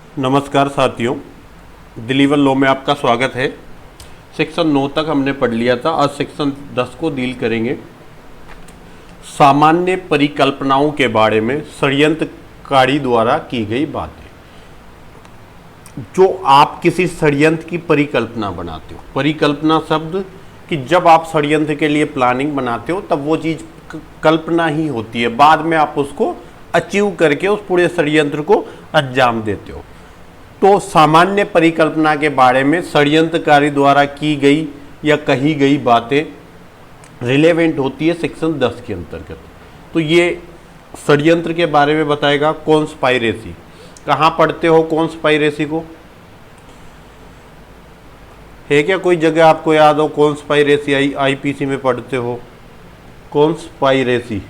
नमस्कार साथियों, दिलीवर लॉ में आपका स्वागत है। सेक्शन 9 तक हमने पढ़ लिया था। आज सेक्शन 10 को डील करेंगे। सामान्य परिकल्पनाओं के बारे में षड्यंत्रकारी द्वारा की गई बातें। जो आप किसी षड्यंत्र की परिकल्पना बनाते हो, परिकल्पना शब्द कि जब आप षड्यंत्र के लिए प्लानिंग बनाते हो तब वो चीज़ कल्पना ही होती है, बाद में आप उसको अचीव करके उस पूरे षड्यंत्र को अंजाम देते हो। तो सामान्य परिकल्पना के बारे में षड्यंत्रकारी द्वारा की गई या कही गई बातें रिलेवेंट होती है सेक्शन 10 के अंतर्गत। तो ये षड्यंत्र के बारे में बताएगा। कॉन्स्पायरेसी कहाँ पढ़ते हो? कॉन्स्पायरेसी को है क्या कोई जगह आपको याद हो? कॉन्स्पायरेसी आईपीसी में पढ़ते हो। Conspiracy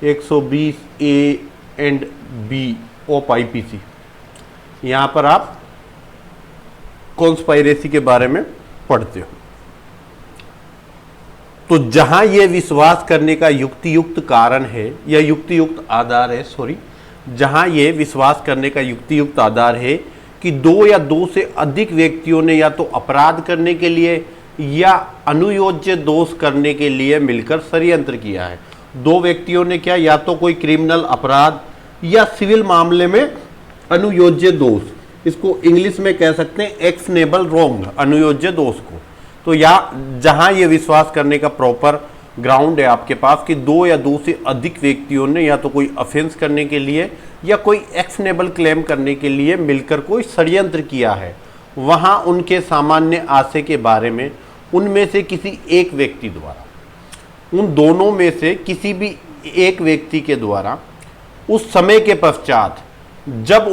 120 A and B of IPC, यहाँ पर आप कॉन्स्पायरेसी के बारे में पढ़ते हो। तो जहां यह विश्वास करने का युक्तियुक्त कारण है या युक्तियुक्त आधार है, जहां यह विश्वास करने का युक्तियुक्त आधार है कि दो या दो से अधिक व्यक्तियों ने या तो अपराध करने के लिए या अनुयोज्य दोष करने के लिए मिलकर षड्यंत्र किया है। दो व्यक्तियों ने क्या, या तो कोई क्रिमिनल अपराध या सिविल मामले में अनुयोज्य दोष, इसको इंग्लिश में कह सकते हैं एक्शनेबल रॉन्ग, अनुयोज्य दोष को। तो या जहां ये विश्वास करने का प्रॉपर ग्राउंड है आपके पास कि दो या दो से अधिक व्यक्तियों ने या तो कोई ऑफेंस करने के लिए या कोई एक्शनेबल क्लेम करने के लिए मिलकर कोई षड्यंत्र किया है, वहां उनके सामान्य आशय के बारे में उनमें से किसी एक व्यक्ति द्वारा, उन दोनों में से किसी भी एक व्यक्ति के द्वारा उस समय के पश्चात जब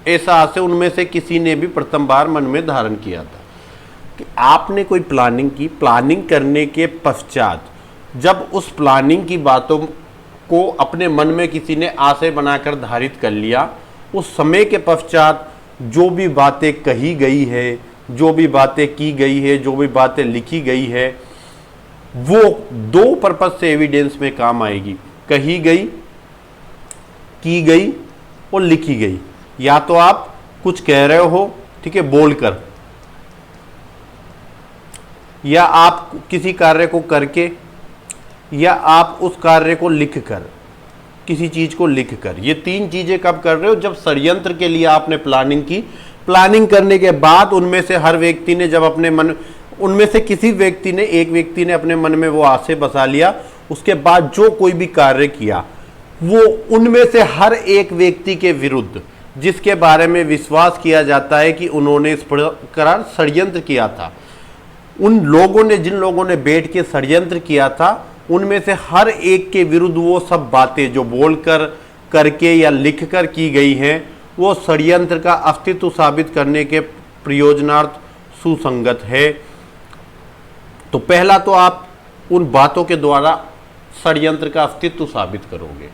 ऐसा आशय उनमें से किसी ने भी प्रथम बार मन में धारण किया था कि आपने कोई प्लानिंग की, प्लानिंग करने के पश्चात जब उस प्लानिंग की बातों को अपने मन में किसी ने आशय बनाकर धारित कर लिया, उस समय के पश्चात जो भी बातें कही गई है, जो भी बातें की गई है, जो भी बातें लिखी गई है, वो दो पर्पज से एविडेंस में काम आएगी। कही गई, की गई और लिखी गई। या तो आप कुछ कह रहे हो, ठीक है, बोलकर, या आप किसी कार्य को करके, या आप उस कार्य को लिखकर, किसी चीज को लिखकर। ये तीन चीजें कब कर रहे हो? जब षड्यंत्र के लिए आपने प्लानिंग की। प्लानिंग करने के बाद उनमें से हर व्यक्ति ने जब अपने मन, उनमें से किसी व्यक्ति ने, एक व्यक्ति ने अपने मन में वो आशय बसा लिया, उसके बाद जो कोई भी कार्य किया वो उनमें से हर एक व्यक्ति के विरुद्ध, जिसके बारे में विश्वास किया जाता है कि उन्होंने इस प्रकार षड्यंत्र किया था, उन लोगों ने, जिन लोगों ने बैठ के षड्यंत्र किया था, उनमें से हर एक के विरुद्ध वो सब बातें जो बोलकर, करके या लिखकर की गई हैं, वो षड्यंत्र का अस्तित्व साबित करने के प्रयोजनार्थ सुसंगत है। तो पहला तो आप उन बातों के द्वारा षड्यंत्र का अस्तित्व साबित करोगे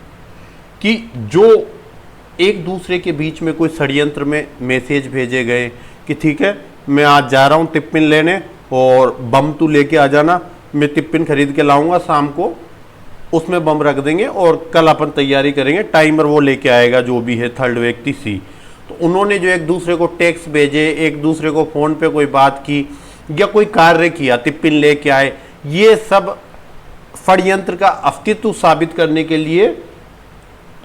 कि जो एक दूसरे के बीच में कोई षड्यंत्र में मैसेज भेजे गए कि ठीक है, मैं आज जा रहा हूँ टिप्पिन लेने और बम तू लेके आ जाना, मैं टिप्पिन खरीद के लाऊंगा, शाम को उसमें बम रख देंगे और कल अपन तैयारी करेंगे, टाइमर वो लेके आएगा जो भी है, थर्ड व्यक्ति सी। तो उन्होंने जो एक दूसरे को टेक्स्ट भेजे, एक दूसरे को फ़ोन पे कोई बात की या कोई कार्य किया, टिप्पिन लेके आए, ये सब षड्यंत्र का अस्तित्व साबित करने के लिए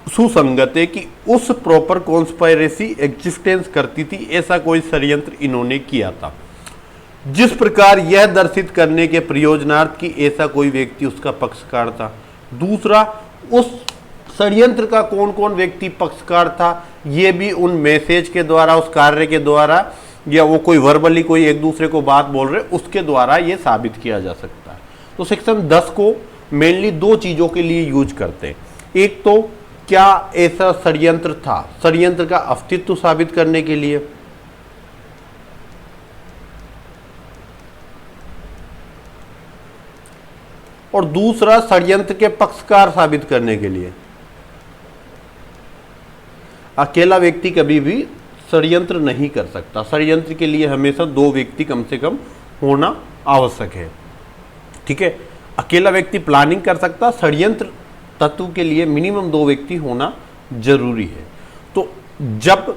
सुसंगत है कि उस प्रॉपर कॉन्स्पायरेसी एग्जिस्टेंस करती थी, ऐसा कोई षड्यंत्र इन्होंने किया था, जिस प्रकार यह दर्शित करने के प्रयोजनार्थ कि ऐसा कोई व्यक्ति उसका पक्षकार था। दूसरा, उस षड्यंत्र का कौन कौन व्यक्ति पक्षकार था, ये भी उन मैसेज के द्वारा, उस कार्य के द्वारा, या वो कोई वर्बली कोई एक दूसरे को बात बोल रहे, उसके द्वारा ये साबित किया जा सकता है। तो सेक्शन 10 को मेनली दो चीज़ों के लिए यूज करते हैं। एक तो क्या ऐसा षड्यंत्र था, षड्यंत्र का अस्तित्व साबित करने के लिए, और दूसरा षड्यंत्र के पक्षकार साबित करने के लिए। अकेला व्यक्ति कभी भी षड्यंत्र नहीं कर सकता। षड्यंत्र के लिए हमेशा दो व्यक्ति कम से कम होना आवश्यक है, ठीक है। अकेला व्यक्ति प्लानिंग कर सकता, षड्यंत्र तत्व के लिए मिनिमम दो व्यक्ति होना जरूरी है। तो जब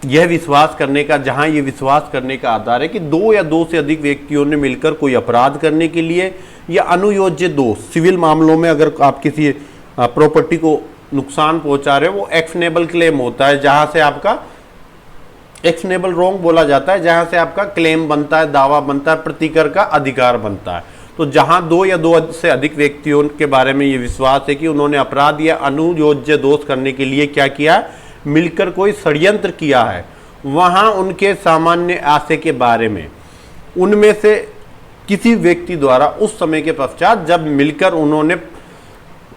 यह विश्वास करने का, जहां ये विश्वास करने का आधार है कि दो या दो से अधिक व्यक्तियों ने मिलकर कोई अपराध करने के लिए या अनुयोज्य दोष, सिविल मामलों में अगर आप किसी प्रॉपर्टी को नुकसान पहुंचा रहे हो, वो एक्शनेबल क्लेम होता है, जहां से आपका एक्शनेबल रॉन्ग बोला जाता है, जहां से आपका क्लेम बनता है, दावा बनता है, प्रतिकर का अधिकार बनता है। तो जहां दो या दो से अधिक व्यक्तियों के बारे में ये विश्वास है कि उन्होंने अपराध या अनुयोज्य दोष करने के लिए क्या किया, मिलकर कोई षड्यंत्र किया है, वहां उनके सामान्य आशय के बारे में उनमें से किसी व्यक्ति द्वारा उस समय के पश्चात जब मिलकर उन्होंने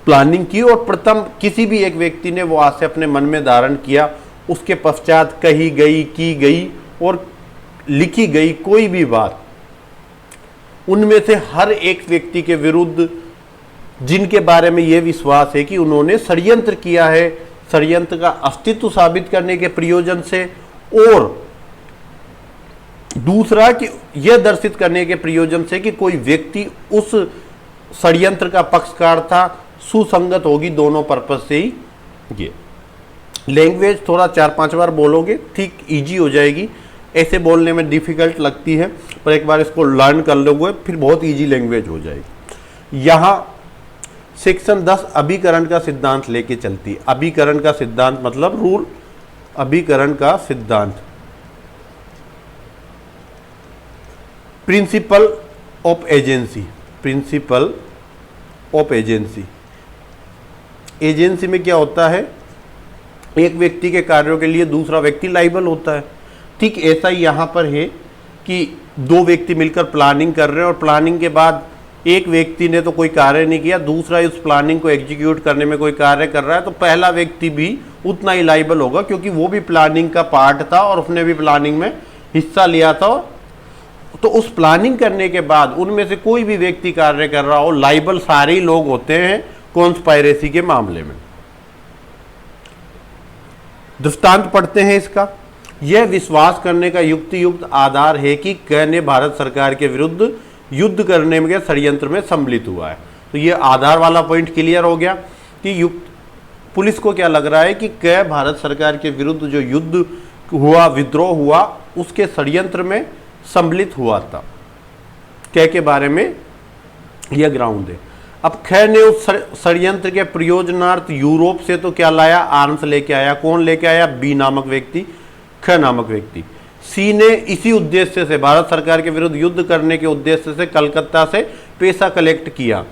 प्लानिंग की और प्रथम किसी भी एक व्यक्ति ने वो आशय अपने मन में धारण किया, उसके पश्चात कही गई, की गई और लिखी गई कोई भी बात, उनमें से हर एक व्यक्ति के विरुद्ध जिनके बारे में यह विश्वास है कि उन्होंने षड्यंत्र किया है, षड्यंत्र का अस्तित्व साबित करने के प्रयोजन से, और दूसरा कि यह दर्शित करने के प्रयोजन से कि कोई व्यक्ति उस षड्यंत्र का पक्षकार था, सुसंगत होगी, दोनों पर्पज से ही। ये लैंग्वेज थोड़ा 4-5 बार बोलोगे ठीक इजी हो जाएगी, ऐसे बोलने में डिफिकल्ट लगती है, पर एक बार इसको लर्न कर लोगे फिर बहुत इजी लैंग्वेज हो जाएगी। यहां सेक्शन 10 अभिकरण का सिद्धांत लेके चलती है। अभिकरण का सिद्धांत मतलब रूल, अभिकरण का सिद्धांत, principle of agency, principle of agency. Agency में क्या होता है, एक व्यक्ति के कार्यों के लिए दूसरा व्यक्ति लाइबल होता है। ठीक ऐसा ही यहां पर है कि दो व्यक्ति मिलकर प्लानिंग कर रहे हैं और प्लानिंग के बाद एक व्यक्ति ने तो कोई कार्य नहीं किया, दूसरा उस प्लानिंग को एग्जीक्यूट करने में कोई कार्य कर रहा है, तो पहला व्यक्ति भी उतना ही लाइबल होगा क्योंकि वो भी प्लानिंग का पार्ट था और उसने भी प्लानिंग में हिस्सा लिया था। तो उस प्लानिंग करने के बाद उनमें से कोई भी व्यक्ति कार्य कर रहा हो, लाइबल सारे ही लोग होते हैं कॉन्स्पायरेसी के मामले में। दृष्टांत पढ़ते हैं इसका। यह विश्वास करने का युक्त आधार है कि क ने भारत सरकार के विरुद्ध युद्ध करने में षड्यंत्र में सम्मिलित हुआ है। तो यह आधार वाला पॉइंट क्लियर हो गया कि पुलिस को क्या लग रहा है कि क भारत सरकार के विरुद्ध जो युद्ध हुआ, विद्रोह हुआ, उसके षड्यंत्र में सम्मिलित हुआ था। क के बारे में यह ग्राउंड है। अब ख ने उस षड्यंत्र के प्रयोजनार्थ यूरोप से तो क्या लाया, आर्म्स लेके आया। कौन लेके आया, बी नामक व्यक्ति, ख नामक व्यक्ति। सी ने इसी उद्देश्य से, भारत सरकार के विरुद्ध युद्ध करने के उद्देश्य से कलकत्ता से पैसा कलेक्ट किया।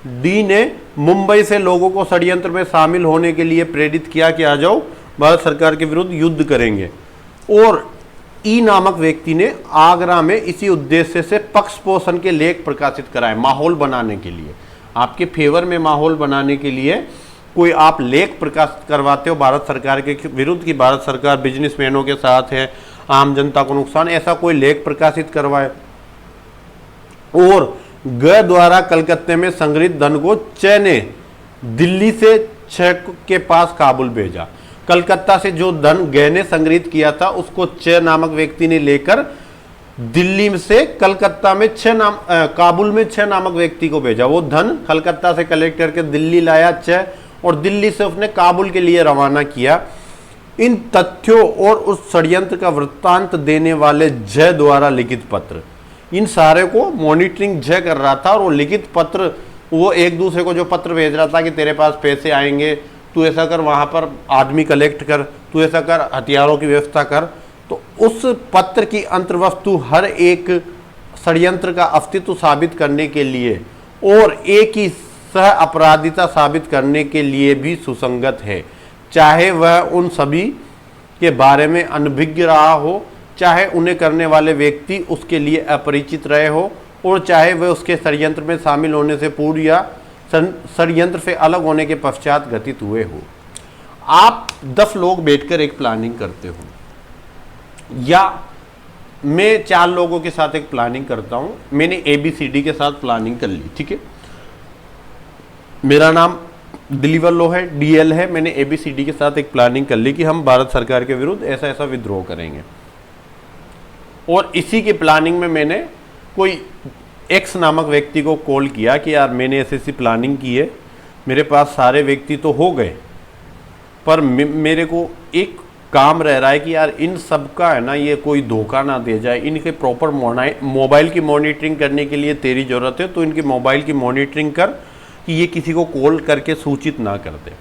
डी ने मुंबई से लोगों को षड्यंत्र में शामिल होने के लिए प्रेरित किया कि आ जाओ भारत सरकार के विरुद्ध युद्ध करेंगे। और ई नामक व्यक्ति ने आगरा में इसी उद्देश्य से पक्ष पोषण के लेख प्रकाशित कराए, माहौल बनाने के लिए, आपके फेवर में माहौल बनाने के लिए कोई आप लेख प्रकाशित करवाते हो भारत सरकार के विरुद्ध कि भारत सरकार बिजनेसमैनों के साथ है, आम जनता को नुकसान, ऐसा कोई लेख प्रकाशित करवाए। और ग द्वारा कलकत्ते में संग्रहित धन को च ने दिल्ली से छ के पास काबुल भेजा। कलकत्ता से जो धन ग ने संग्रहित किया था उसको च नामक व्यक्ति ने लेकर दिल्ली से कलकत्ता में काबुल में छ नामक व्यक्ति को भेजा। वो धन कलकत्ता से कलेक्ट करके दिल्ली लाया च, और दिल्ली से उसने काबुल के लिए रवाना किया। इन तथ्यों और उस षड्यंत्र का वृत्तांत देने वाले ज द्वारा लिखित पत्र, इन सारे को मॉनिटरिंग ज कर रहा था। और वो लिखित पत्र, वो एक दूसरे को जो पत्र भेज रहा था कि तेरे पास पैसे आएंगे, तू ऐसा कर, वहां पर आदमी कलेक्ट कर, तू ऐसा कर, हथियारों की व्यवस्था कर। तो उस पत्र की अंतर्वस्तु हर एक षड्यंत्र का अस्तित्व साबित करने के लिए और एक ही सह अपराधिता साबित करने के लिए भी सुसंगत है, चाहे वह उन सभी के बारे में अनभिज्ञ रहा हो, चाहे उन्हें करने वाले व्यक्ति उसके लिए अपरिचित रहे हो, और चाहे वह उसके षड्यंत्र में शामिल होने से पूर्व या षड्यंत्र से अलग होने के पश्चात घटित हुए हो। आप 10 लोग बैठकर एक प्लानिंग करते हो, या मैं 4 लोगों के साथ एक प्लानिंग करता हूं। मैंने ABCD के साथ प्लानिंग कर ली, ठीक है। मेरा नाम दिलीवर लो है, DL है। मैंने ABCD के साथ एक प्लानिंग कर ली कि हम भारत सरकार के विरुद्ध ऐसा ऐसा विद्रोह करेंगे। और इसी की प्लानिंग में मैंने कोई X नामक व्यक्ति को कॉल किया कि यार मैंने ऐसी प्लानिंग की है, मेरे पास सारे व्यक्ति तो हो गए, पर मेरे को एक काम रह रहा है कि यार इन सब का है ना, ये कोई धोखा ना दे जाए। इनके प्रॉपर मोबाइल की मॉनिटरिंग करने के लिए तेरी ज़रूरत है, तो इनकी मोबाइल की मॉनिटरिंग कर कि ये किसी को कॉल करके सूचित ना कर दे।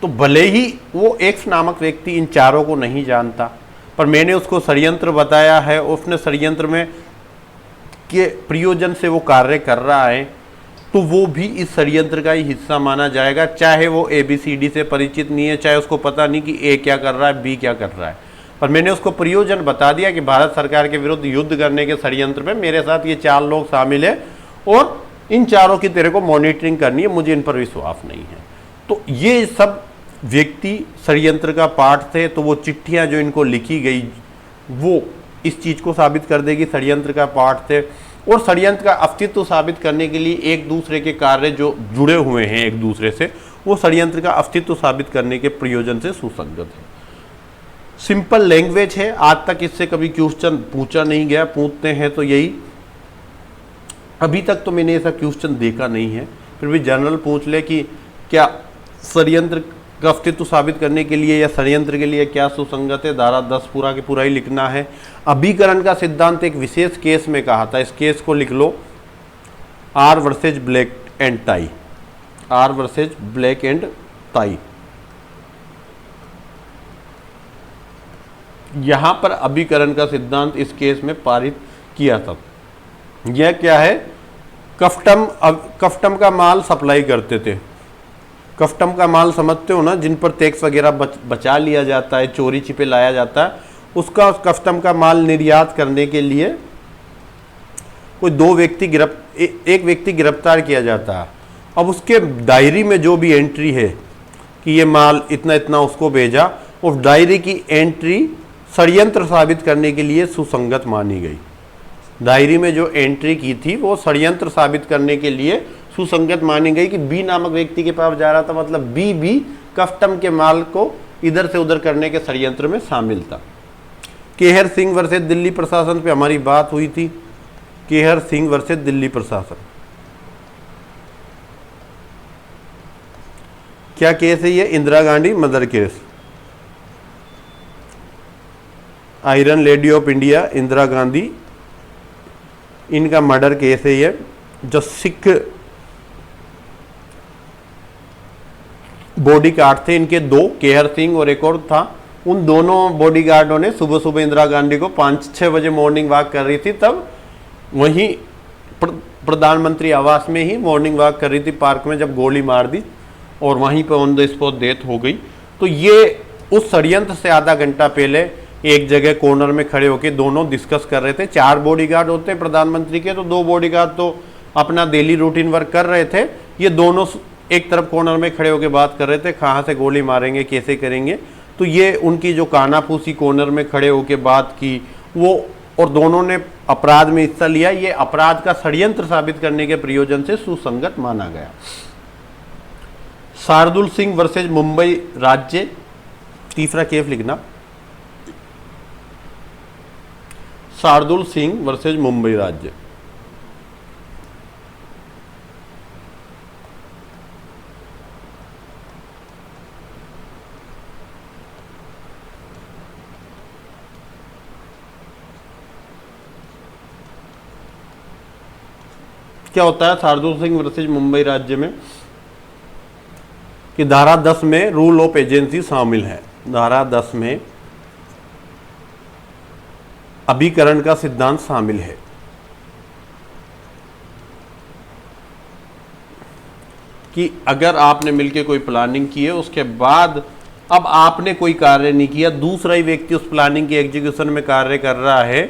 तो भले ही वो एक्स नामक व्यक्ति इन चारों को नहीं जानता, पर मैंने उसको षड्यंत्र बताया है, उसने षड्यंत्र में के प्रयोजन से वो कार्य कर रहा है, तो वो भी इस षड्यंत्र का ही हिस्सा माना जाएगा। चाहे वो ABCD से परिचित नहीं है, चाहे उसको पता नहीं कि A क्या कर रहा है, B क्या कर रहा है, पर मैंने उसको प्रयोजन बता दिया कि भारत सरकार के विरुद्ध युद्ध करने के षड्यंत्र में मेरे साथ ये 4 लोग शामिल है और इन चारों की तेरे को मॉनिटरिंग करनी है, मुझे इन पर विश्वास नहीं है। तो ये सब व्यक्ति षड्यंत्र का पार्ट थे। तो वो चिट्ठियाँ जो इनको लिखी गई वो इस चीज़ को साबित कर देगी षड्यंत्र का पार्ट थे। और षड्यंत्र का अस्तित्व साबित करने के लिए एक दूसरे के कार्य जो जुड़े हुए हैं एक दूसरे से, वो षड्यंत्र का अस्तित्व साबित करने के प्रयोजन से सुसंगत है। सिंपल लैंग्वेज है, आज तक इससे कभी क्वेश्चन पूछा नहीं गया, पूछते हैं तो यही, अभी तक तो मैंने ऐसा क्वेश्चन देखा नहीं है। फिर भी जनरल पूछ ले कि क्या षड्यंत्र का अस्तित्व साबित करने के लिए या षड्यंत्र के लिए क्या सुसंगत है, धारा 10 पूरा के पूरा ही लिखना है। अभिकरण का सिद्धांत एक विशेष केस में कहा था, इस केस को लिख लो, R versus Blake and Tye, R versus Blake and Tye. यहां पर अभिकरण का सिद्धांत इस केस में पारित किया था। यह क्या है, कस्टम का माल सप्लाई करते थे। कस्टम का माल समझते हो ना, जिन पर टैक्स वगैरह बचा लिया जाता है, चोरी छिपे लाया जाता है, उसका कस्टम का माल निर्यात करने के लिए कोई एक व्यक्ति गिरफ्तार किया जाता है। अब उसके डायरी में जो भी एंट्री है कि ये माल इतना इतना उसको भेजा, उस डायरी की एंट्री षड्यंत्र साबित करने के लिए सुसंगत मानी गई। डायरी में जो एंट्री की थी वो षड्यंत्र साबित करने के लिए सुसंगत मानी गई कि बी नामक व्यक्ति के पास जा रहा था, मतलब बी भी कस्टम के माल को इधर से उधर करने के षड्यंत्र में शामिल था। केहर सिंह वर्सेस दिल्ली प्रशासन पे हमारी बात हुई थी, केहर सिंह वर्सेस दिल्ली प्रशासन। क्या केस है ये, Indira Gandhi murder case, iron lady of India Indira Gandhi, इनका मर्डर केस है ये। जो सिख बॉडीगार्ड थे इनके 2, केहर सिंह और एक और था, उन दोनों बॉडीगार्डों ने सुबह सुबह इंदिरा गांधी को 5-6 बजे मॉर्निंग वॉक कर रही थी, तब वहीं प्रधानमंत्री आवास में ही मॉर्निंग वॉक कर रही थी पार्क में, जब गोली मार दी और वहीं पर ऑन द स्पॉट डेथ हो गई। तो ये उस षड्यंत्र से आधा घंटा पहले एक जगह कॉर्नर में खड़े होकर दोनों डिस्कस कर रहे थे। 4 बॉडीगार्ड होते हैं प्रधानमंत्री के, तो 2 बॉडीगार्ड तो अपना डेली रूटीन वर्क कर रहे थे, ये दोनों एक तरफ कॉर्नर में खड़े होकर बात कर रहे थे कहाँ से गोली मारेंगे, कैसे करेंगे। तो ये उनकी जो कानाफूसी कॉर्नर में खड़े होकर बात की वो, और दोनों ने अपराध में हिस्सा लिया, ये अपराध का षड्यंत्र साबित करने के प्रयोजन से सुसंगत माना गया। शार्दुल सिंह वर्सेज मुंबई राज्य, तीसरा केस लिखना, शार्दुल सिंह वर्सेज मुंबई राज्य। क्या होता है शार्दुल सिंह वर्सेज मुंबई राज्य में कि धारा 10 में रूल ऑफ एजेंसी शामिल है। धारा 10 में अभिकरण का सिद्धांत शामिल है। कि अगर आपने मिलकर कोई प्लानिंग की है, उसके बाद अब आपने कोई कार्य नहीं किया, दूसरा ही व्यक्ति उस प्लानिंग के एग्जीक्यूशन में कार्य कर रहा है,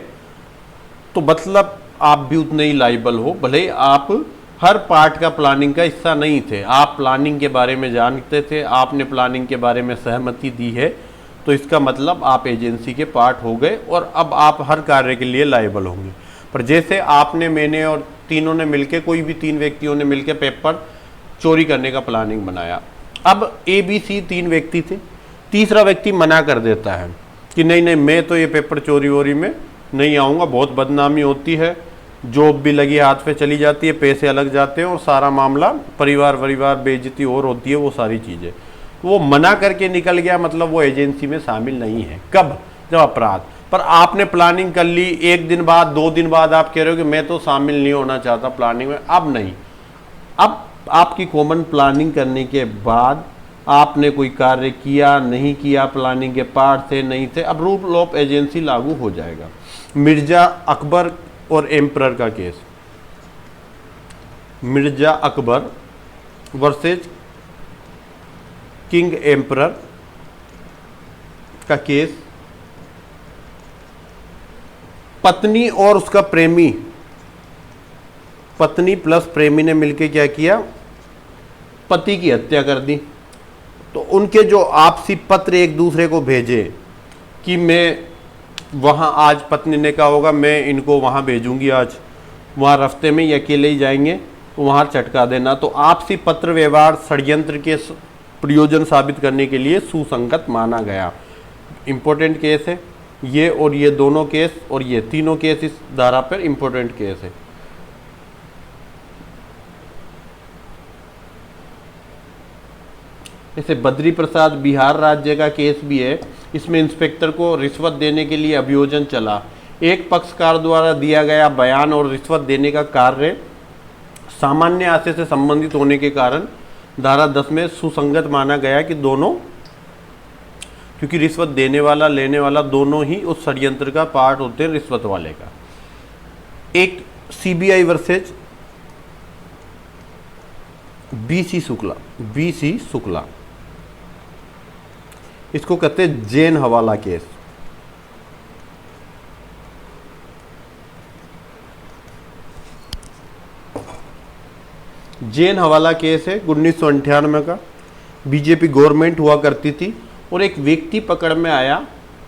तो मतलब आप भी उतने ही लाइबल हो, भले आप हर पार्ट का प्लानिंग का हिस्सा नहीं थे। आप प्लानिंग के बारे में जानते थे, आपने प्लानिंग के बारे में सहमति दी है, तो इसका मतलब आप एजेंसी के पार्ट हो गए और अब आप हर कार्य के लिए लाइबल होंगे। पर जैसे आपने, मैंने और तीनों ने मिलकर, कोई भी 3 व्यक्तियों ने मिलकर पेपर चोरी करने का प्लानिंग बनाया। अब ABC 3 व्यक्ति थे, तीसरा व्यक्ति मना कर देता है कि नहीं नहीं, मैं तो ये पेपर चोरी वोरी में नहीं आऊँगा, बहुत बदनामी होती है, जॉब भी लगी हाथ पे चली जाती है, पैसे अलग जाते हैं और सारा मामला परिवार बेइज्जती और होती है, वो सारी चीज़ें। वो मना करके निकल गया, मतलब वो एजेंसी में शामिल नहीं है। कब? जब अपराध पर आपने प्लानिंग कर ली, एक दिन बाद 2 दिन बाद आप कह रहे हो कि मैं तो शामिल नहीं होना चाहता प्लानिंग में। अब नहीं, अब आपकी कॉमन प्लानिंग करने के बाद आपने कोई कार्य किया नहीं किया, प्लानिंग के पार्ट थे नहीं थे, अब रूल ऑफ एजेंसी लागू हो जाएगा। मिर्जा अकबर और एम्परर का case, Mirza Akbar versus king emperor का केस। पत्नी और उसका प्रेमी, पत्नी प्लस प्रेमी ने मिलकर क्या किया? पति की हत्या कर दी। तो उनके जो आपसी पत्र एक दूसरे को भेजे कि मैं वहाँ, आज पत्नी ने कहा होगा मैं इनको वहाँ भेजूंगी, आज वहाँ रास्ते में ये अकेले ही जाएंगे, वहाँ चटका देना। तो आपसी पत्र व्यवहार षड्यंत्र के प्रयोजन साबित करने के लिए सुसंगत माना गया। इंपॉर्टेंट केस है ये, और ये दोनों केस और ये तीनों केस इस धारा पर इंपॉर्टेंट केस है। जैसे बद्री प्रसाद बिहार राज्य का केस भी है, इसमें इंस्पेक्टर को रिश्वत देने के लिए अभियोजन चला। एक पक्षकार द्वारा दिया गया बयान और रिश्वत देने का कार्य सामान्य आशय से संबंधित होने के कारण धारा 10 में सुसंगत माना गया कि दोनों, क्योंकि रिश्वत देने वाला लेने वाला दोनों ही उस षड्यंत्र का पार्ट होते हैं, रिश्वत वाले का। एक CBI versus BC Shukla, BC Shukla, इसको कहते हैं जैन हवाला केस। जैन हवाला केस है 1998 का। बीजेपी गवर्नमेंट हुआ करती थी और एक व्यक्ति पकड़ में आया,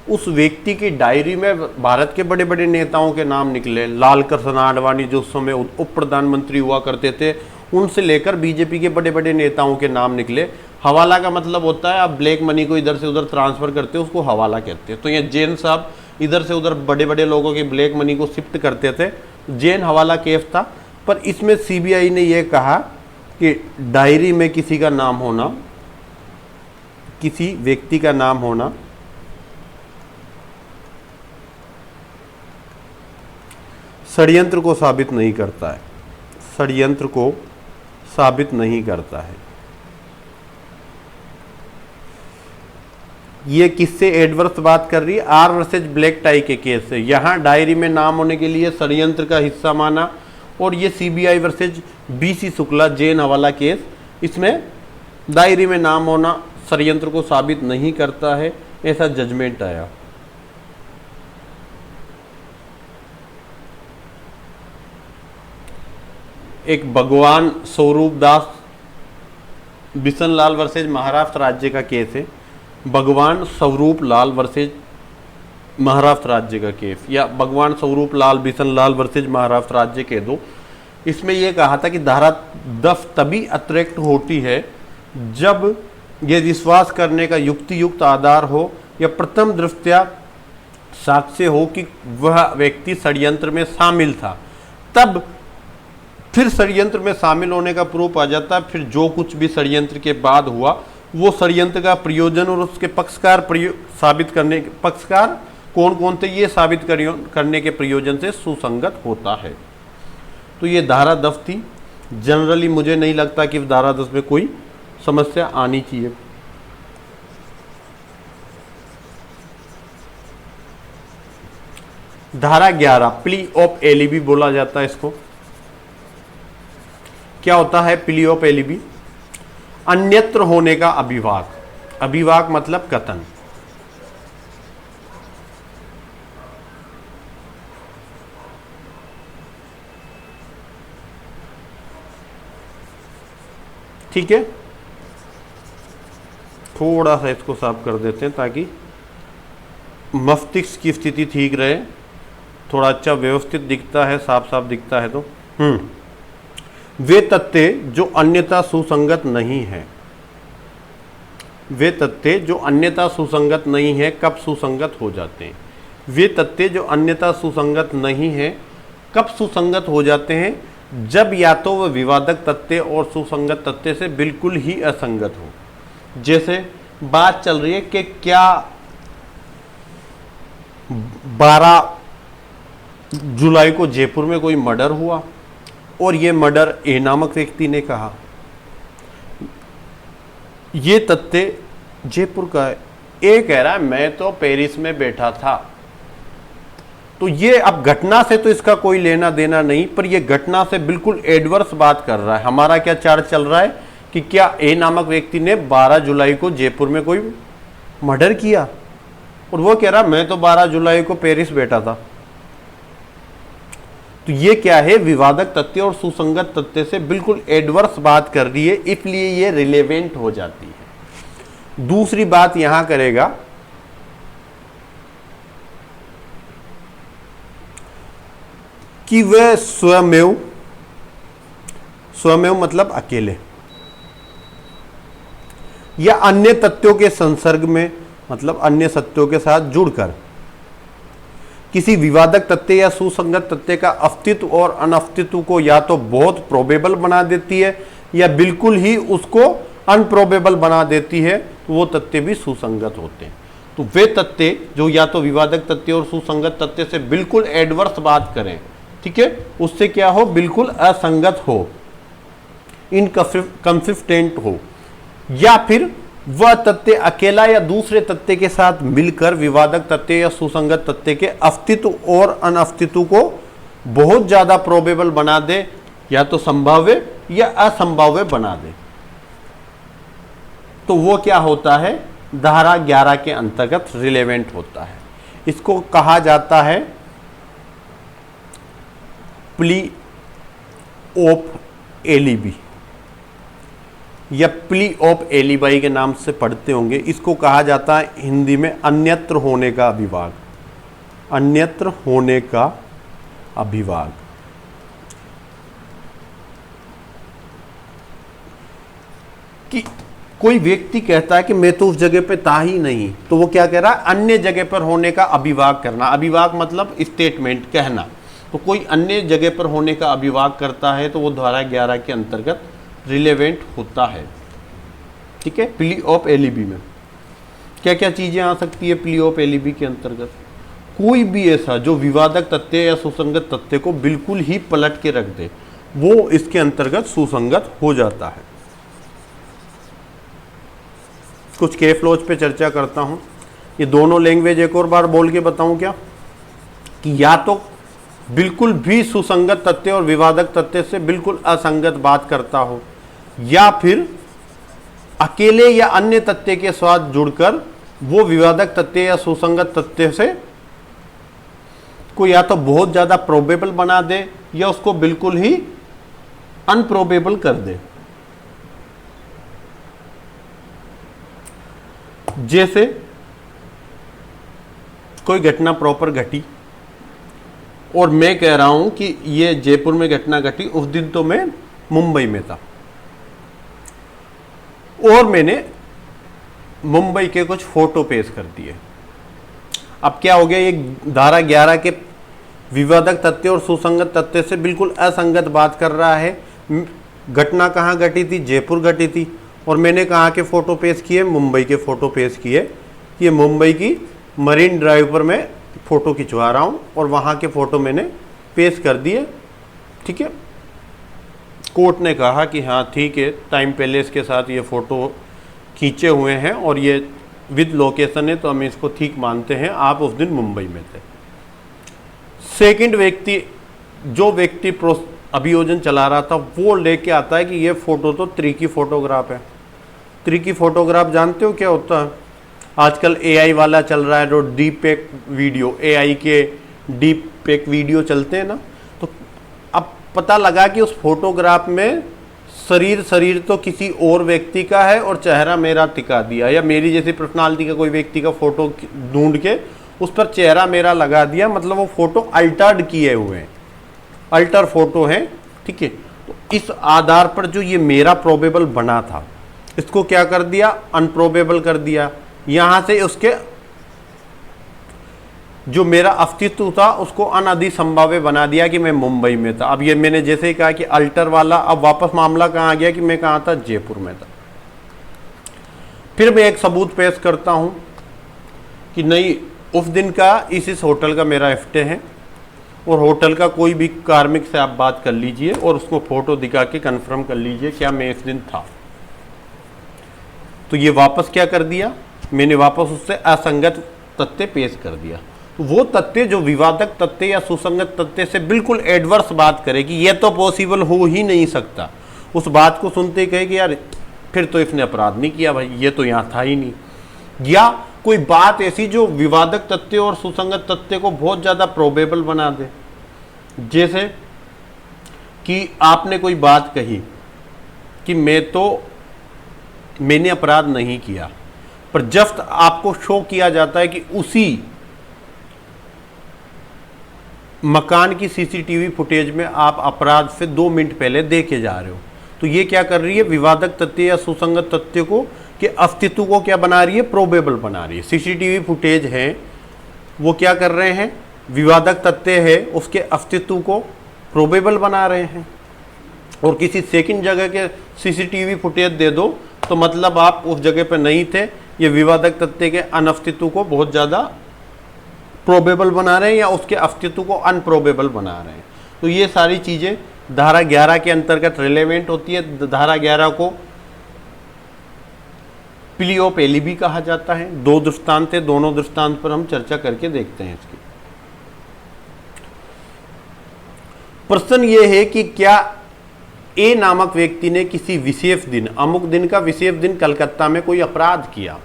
उस व्यक्ति की डायरी में भारत के बड़े बड़े नेताओं के नाम निकले। लाल कृष्ण आडवाणी जो उस समय उप प्रधानमंत्री हुआ करते थे, उनसे लेकर बीजेपी के बड़े बड़े नेताओं के नाम निकले। हवाला का मतलब होता है आप ब्लैक मनी को इधर से उधर ट्रांसफर करते हो, उसको हवाला कहते हैं। तो ये जैन साहब इधर से उधर बड़े बड़े लोगों के ब्लैक मनी को शिफ्ट करते थे, जैन हवाला केस था। पर इसमें सीबीआई ने यह कहा कि डायरी में किसी का नाम होना, किसी व्यक्ति का नाम होना षड्यंत्र को साबित नहीं करता है, षड्यंत्र को साबित नहीं करता है। ये किससे एडवर्स बात कर रही है? आर वर्सेज ब्लैक टाई के केस से। यहां डायरी में नाम होने के लिए षड्यंत्र का हिस्सा माना। और ये CBI versus BC Shukla Jain हवाला केस, इसमें डायरी में नाम होना षड्यंत्र को साबित नहीं करता है, ऐसा जजमेंट आया। एक भगवान स्वरूप दास बिशनलाल वर्सेज महाराष्ट्र राज्य का केस है। भगवान स्वरूप लाल वर्सेज महाराष्ट्र राज्य का केस, या भगवान स्वरूप लाल बिशनलाल वर्सेज महाराष्ट्र राज्य के दो। इसमें यह कहा था कि धारा 10 तभी अतिरिक्त होती है जब यह विश्वास करने का युक्तियुक्त आधार हो या प्रथम दृष्टया साक्ष्य हो कि वह व्यक्ति षड्यंत्र में शामिल था। तब फिर षड्यंत्र में शामिल होने का प्रूफ आ जाता है। फिर जो कुछ भी षड्यंत्र के बाद हुआ वो षड्यंत्र का प्रयोजन और उसके पक्षकार साबित करने, पक्षकार कौन कौन थे ये साबित करने के प्रयोजन से सुसंगत होता है। तो ये धारा 10 थी। जनरली मुझे नहीं लगता कि धारा 10 में कोई समस्या आनी चाहिए। धारा 11 प्ली ऑफ एलिबी बोला जाता है इसको। क्या होता है प्ली ऑफ एलिबी? अन्यत्र होने का अभिवाक। अभिवाक मतलब कथन। ठीक है, थोड़ा सा इसको साफ कर देते हैं ताकि मस्तिष्क की स्थिति ठीक रहे, थोड़ा अच्छा व्यवस्थित दिखता है, साफ साफ दिखता है। तो वे तथ्य जो अन्यथा सुसंगत नहीं है, वे तथ्य जो अन्यथा सुसंगत नहीं है कब सुसंगत हो जाते हैं? वे तथ्य जो अन्यथा सुसंगत नहीं है कब सुसंगत हो जाते हैं? जब या तो वह विवादक तथ्य और सुसंगत तथ्य से बिल्कुल ही असंगत हो। जैसे बात चल रही है कि क्या 12 जुलाई को जयपुर में कोई मर्डर हुआ, और ये मर्डर ए नामक व्यक्ति ने कहा। ये तथ्य जयपुर का है। ए कह रहा है मैं तो पेरिस में बैठा था। तो ये अब घटना से तो इसका कोई लेना देना नहीं, पर ये घटना से बिल्कुल एडवर्स बात कर रहा है। हमारा क्या चार्ज चल रहा है कि क्या ए नामक व्यक्ति ने 12 जुलाई को जयपुर में कोई मर्डर किया, और वो कह रहा मैं तो 12 जुलाई को पेरिस बैठा था। तो ये क्या है, विवादक तथ्य और सुसंगत तथ्य से बिल्कुल एडवर्स बात कर रही है, इसलिए ये रिलेवेंट हो जाती है। दूसरी बात यहां करेगा कि वह स्वयमेव मतलब अकेले या अन्य तथ्यों के संसर्ग में, मतलब अन्य सत्यों के साथ जुड़कर किसी विवादक तथ्य या सुसंगत तथ्य का अस्तित्व और अनस्तित्व को या तो बहुत प्रोबेबल बना देती है या बिल्कुल ही उसको अनप्रोबेबल बना देती है, तो वो तथ्य भी सुसंगत होते हैं। तो वे तथ्य जो या तो विवादक तथ्य और सुसंगत तथ्य से बिल्कुल एडवर्स बात करें, ठीक है, उससे क्या हो, बिल्कुल असंगत हो, इनकंसिस्टेंट हो, या फिर वह तथ्य अकेला या दूसरे तथ्य के साथ मिलकर विवादक तथ्य या सुसंगत तथ्य के अस्तित्व और अनस्तित्व को बहुत ज्यादा प्रोबेबल बना दे, या तो संभाव्य या असंभाव्य बना दे, तो वो क्या होता है, धारा 11 के अंतर्गत रिलेवेंट होता है। इसको कहा जाता है प्ली ऑफ एलिबी या प्ली ऑफ एलिबाई के नाम से पढ़ते होंगे। इसको कहा जाता है हिंदी में अन्यत्र होने का अभिभाग, अन्यत्र होने का अभिभाग। कि कोई व्यक्ति कहता है कि मैं तो उस जगह पे था ही नहीं, तो वो क्या कह रहा है, अन्य जगह पर होने का अभिभाग करना। अभिभाग मतलब स्टेटमेंट, कहना। तो कोई अन्य जगह पर होने का अभिभाग करता है तो वो धारा 11 के अंतर्गत रिलेवेंट होता है, ठीक है। प्ली ऑफ एलिबी में क्या क्या चीजें आ सकती है प्ली ऑफ एलिबी के अंतर्गत, कोई भी ऐसा जो विवादक तथ्य या सुसंगत तथ्य को बिल्कुल ही पलट के रख दे, वो इसके अंतर्गत सुसंगत हो जाता है। कुछ केस लॉज पे चर्चा करता हूं। ये दोनों लैंग्वेज एक और बार बोल के बताऊं क्या, कि या तो बिल्कुल भी सुसंगत तथ्य और विवादक तथ्य से बिल्कुल असंगत बात करता हो, या फिर अकेले या अन्य तथ्य के साथ जुड़कर वो विवादक तथ्य या सुसंगत तथ्य से को या तो बहुत ज्यादा प्रोबेबल बना दे या उसको बिल्कुल ही अनप्रोबेबल कर दे। जैसे कोई घटना प्रॉपर घटी और मैं कह रहा हूं कि ये जयपुर में घटना घटी, उस दिन तो मैं मुंबई में था और मैंने मुंबई के कुछ फोटो पेश कर दिए। अब क्या हो गया, ये धारा 11 के विवादक तथ्य और सुसंगत तथ्य से बिल्कुल असंगत बात कर रहा है। घटना कहाँ घटी थी, जयपुर घटी थी, और मैंने कहाँ के फोटो पेश किए, मुंबई के फोटो पेश किए। ये मुंबई की मरीन ड्राइव पर मैं फोटो खिंचवा रहा हूँ और वहाँ के फोटो मैंने पेश कर दिए, ठीक है। कोर्ट ने कहा कि हाँ ठीक है, टाइम पैलेस के साथ ये फ़ोटो खींचे हुए हैं और ये विद लोकेशन है, तो हम इसको ठीक मानते हैं, आप उस दिन मुंबई में थे। सेकंड व्यक्ति, जो व्यक्ति अभियोजन चला रहा था, वो लेके आता है कि ये फ़ोटो तो त्रिकी फोटोग्राफ है। त्रिकी फोटोग्राफ जानते हो क्या होता है? आजकल एआई वाला चल रहा है, जो डीप फेक वीडियो, एआई के डीप फेक वीडियो चलते हैं ना, तो अब पता लगा कि उस फोटोग्राफ में शरीर तो किसी और व्यक्ति का है और चेहरा मेरा टिका दिया, या मेरी जैसी पर्सनालिटी का कोई व्यक्ति का फोटो ढूंढ के उस पर चेहरा मेरा लगा दिया, मतलब वो फोटो अल्टर्ड किए हुए हैं, अल्टर फोटो है, ठीक है। तो इस आधार पर जो ये मेरा प्रोबेबल बना था, इसको क्या कर दिया, अनप्रोबेबल कर दिया। यहां से उसके जो मेरा अस्तित्व था उसको अनादि संभाव्य बना दिया कि मैं मुंबई में था। अब ये मैंने जैसे ही कहा कि अल्टर वाला, अब वापस मामला कहाँ आ गया कि मैं कहाँ था, जयपुर में था। फिर मैं एक सबूत पेश करता हूं कि नहीं, उस दिन का इस होटल का मेरा एफटे है, और होटल का कोई भी कार्मिक से आप बात कर लीजिए और उसको फोटो दिखा के कंफर्म कर लीजिए क्या मैं इस दिन था। तो ये वापस क्या कर दिया, मैंने वापस उससे असंगत तथ्य पेश कर दिया। तो वो तथ्य जो विवादक तथ्य या सुसंगत तथ्य से बिल्कुल एडवर्स बात करे कि ये तो पॉसिबल हो ही नहीं सकता, उस बात को सुनते कहे कि यार फिर तो इसने अपराध नहीं किया भाई, ये तो यहाँ था ही नहीं। या कोई बात ऐसी जो विवादक तथ्य और सुसंगत तथ्य को बहुत ज़्यादा प्रोबेबल बना दे, जैसे कि आपने कोई बात कही कि मैंने अपराध नहीं किया, पर जब आपको शो किया जाता है कि उसी मकान की सीसीटीवी फुटेज में आप अपराध से 2 मिनट पहले देखे जा रहे हो, तो ये क्या कर रही है, विवादक तथ्य या सुसंगत तथ्य को के अस्तित्व को क्या बना रही है, प्रोबेबल बना रही है। सीसीटीवी फुटेज है वो क्या कर रहे हैं, विवादक तथ्य है उसके अस्तित्व को प्रोबेबल बना रहे हैं। और किसी सेकंड जगह के सीसीटीवी फुटेज दे दो तो मतलब आप उस जगह पर नहीं थे, ये विवादक तथ्य के अनअस्तित्व को बहुत ज़्यादा प्रोबेबल बना रहे हैं या उसके अस्तित्व को अनप्रोबेबल बना रहे हैं। तो ये सारी चीज़ें धारा 11 के अंतर्गत रिलेवेंट होती है। धारा 11 को प्ली ऑफ एलिबी कहा जाता है। 2 दृष्टांत है, दोनों दृष्टांत पर हम चर्चा करके देखते हैं इसकी। प्रश्न ये है कि क्या ए नामक व्यक्ति ने किसी विशेष दिन, अमुक दिन का विशेष दिन कलकत्ता में कोई अपराध किया।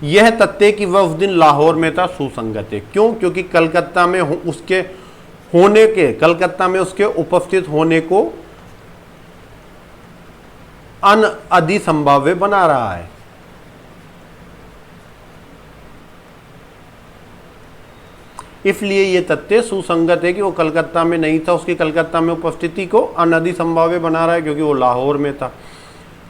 यह तथ्य कि वह उस दिन लाहौर में था सुसंगत है। क्यों? क्योंकि कलकत्ता में कलकत्ता में उसके उपस्थित होने को अधिसंभाव्य बना रहा है। इसलिए यह तथ्य सुसंगत है कि वो कलकत्ता में नहीं था, उसकी कलकत्ता में उपस्थिति को अनधिसंभाव्य बना रहा है क्योंकि वो लाहौर में था।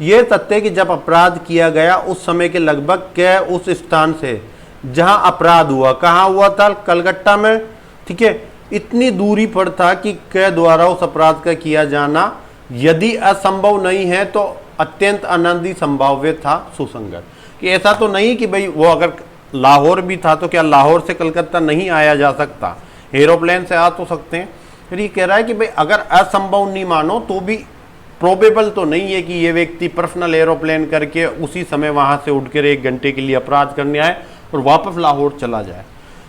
यह तथ्य कि जब अपराध किया गया उस समय के लगभग कै उस स्थान से जहां अपराध हुआ, कहां हुआ था, कलकत्ता में, ठीक है, इतनी दूरी पर था कि कै द्वारा उस अपराध का किया जाना यदि असंभव नहीं है तो अत्यंत अनधिसंभाव्य था, सुसंगत। कि ऐसा तो नहीं कि भाई वो अगर लाहौर भी था तो क्या लाहौर से कलकत्ता नहीं आया जा सकता, एरोप्लेन से आ तो सकते हैं। फिर ये कह रहा है कि भाई अगर असंभव नहीं मानो तो भी प्रोबेबल तो नहीं है कि ये व्यक्ति पर्सनल एरोप्लेन करके उसी समय वहां से उठकर 1 घंटे के लिए अपराध करने आए और वापस लाहौर चला जाए।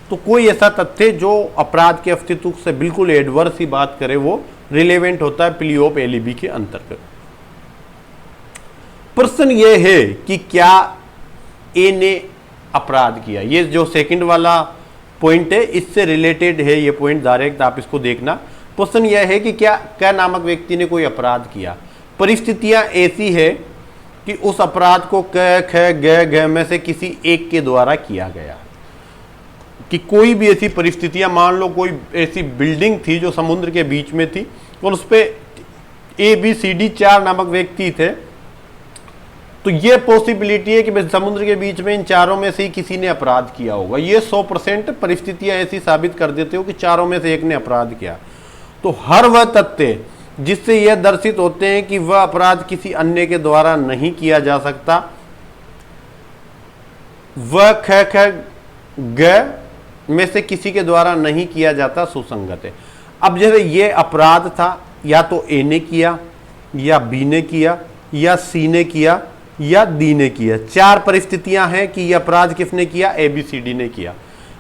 तो कोई ऐसा तथ्य जो अपराध के अस्तित्व से बिल्कुल एडवर्स ही बात करे वो रिलेवेंट होता है प्ली ऑफ एलिबी के अंतर्गत। प्रश्न ये है कि क्या ए ने अपराध किया। ये जो सेकंड वाला पॉइंट है इससे रिलेटेड है ये पॉइंट, डायरेक्ट आप इसको देखना। प्रश्न यह है कि क्या क नामक व्यक्ति ने कोई अपराध किया। परिस्थितियां ऐसी है कि उस अपराध को क, ख, ग में से किसी एक के द्वारा किया गया। कि कोई भी ऐसी परिस्थितियां, मान लो कोई ऐसी बिल्डिंग थी जो समुद्र के बीच में थी और उस पे ABCD 4 नामक व्यक्ति थे, तो ये पॉसिबिलिटी है कि समुद्र के बीच में इन चारों में से ही किसी ने अपराध किया होगा। ये 100% परिस्थितियां ऐसी साबित कर देते हो कि चारों में से एक ने अपराध किया। तो हर वह तथ्य जिससे यह दर्शित होते हैं कि वह अपराध किसी अन्य के द्वारा नहीं किया जा सकता, वह ख ग में से किसी के द्वारा नहीं किया जाता, सुसंगत है। अब जैसे ये अपराध था, या तो ए ने किया, या बी ने किया, या सी ने किया, या डी ने किया। 4 परिस्थितियां हैं कि यह अपराध किसने किया, ABCD ने किया।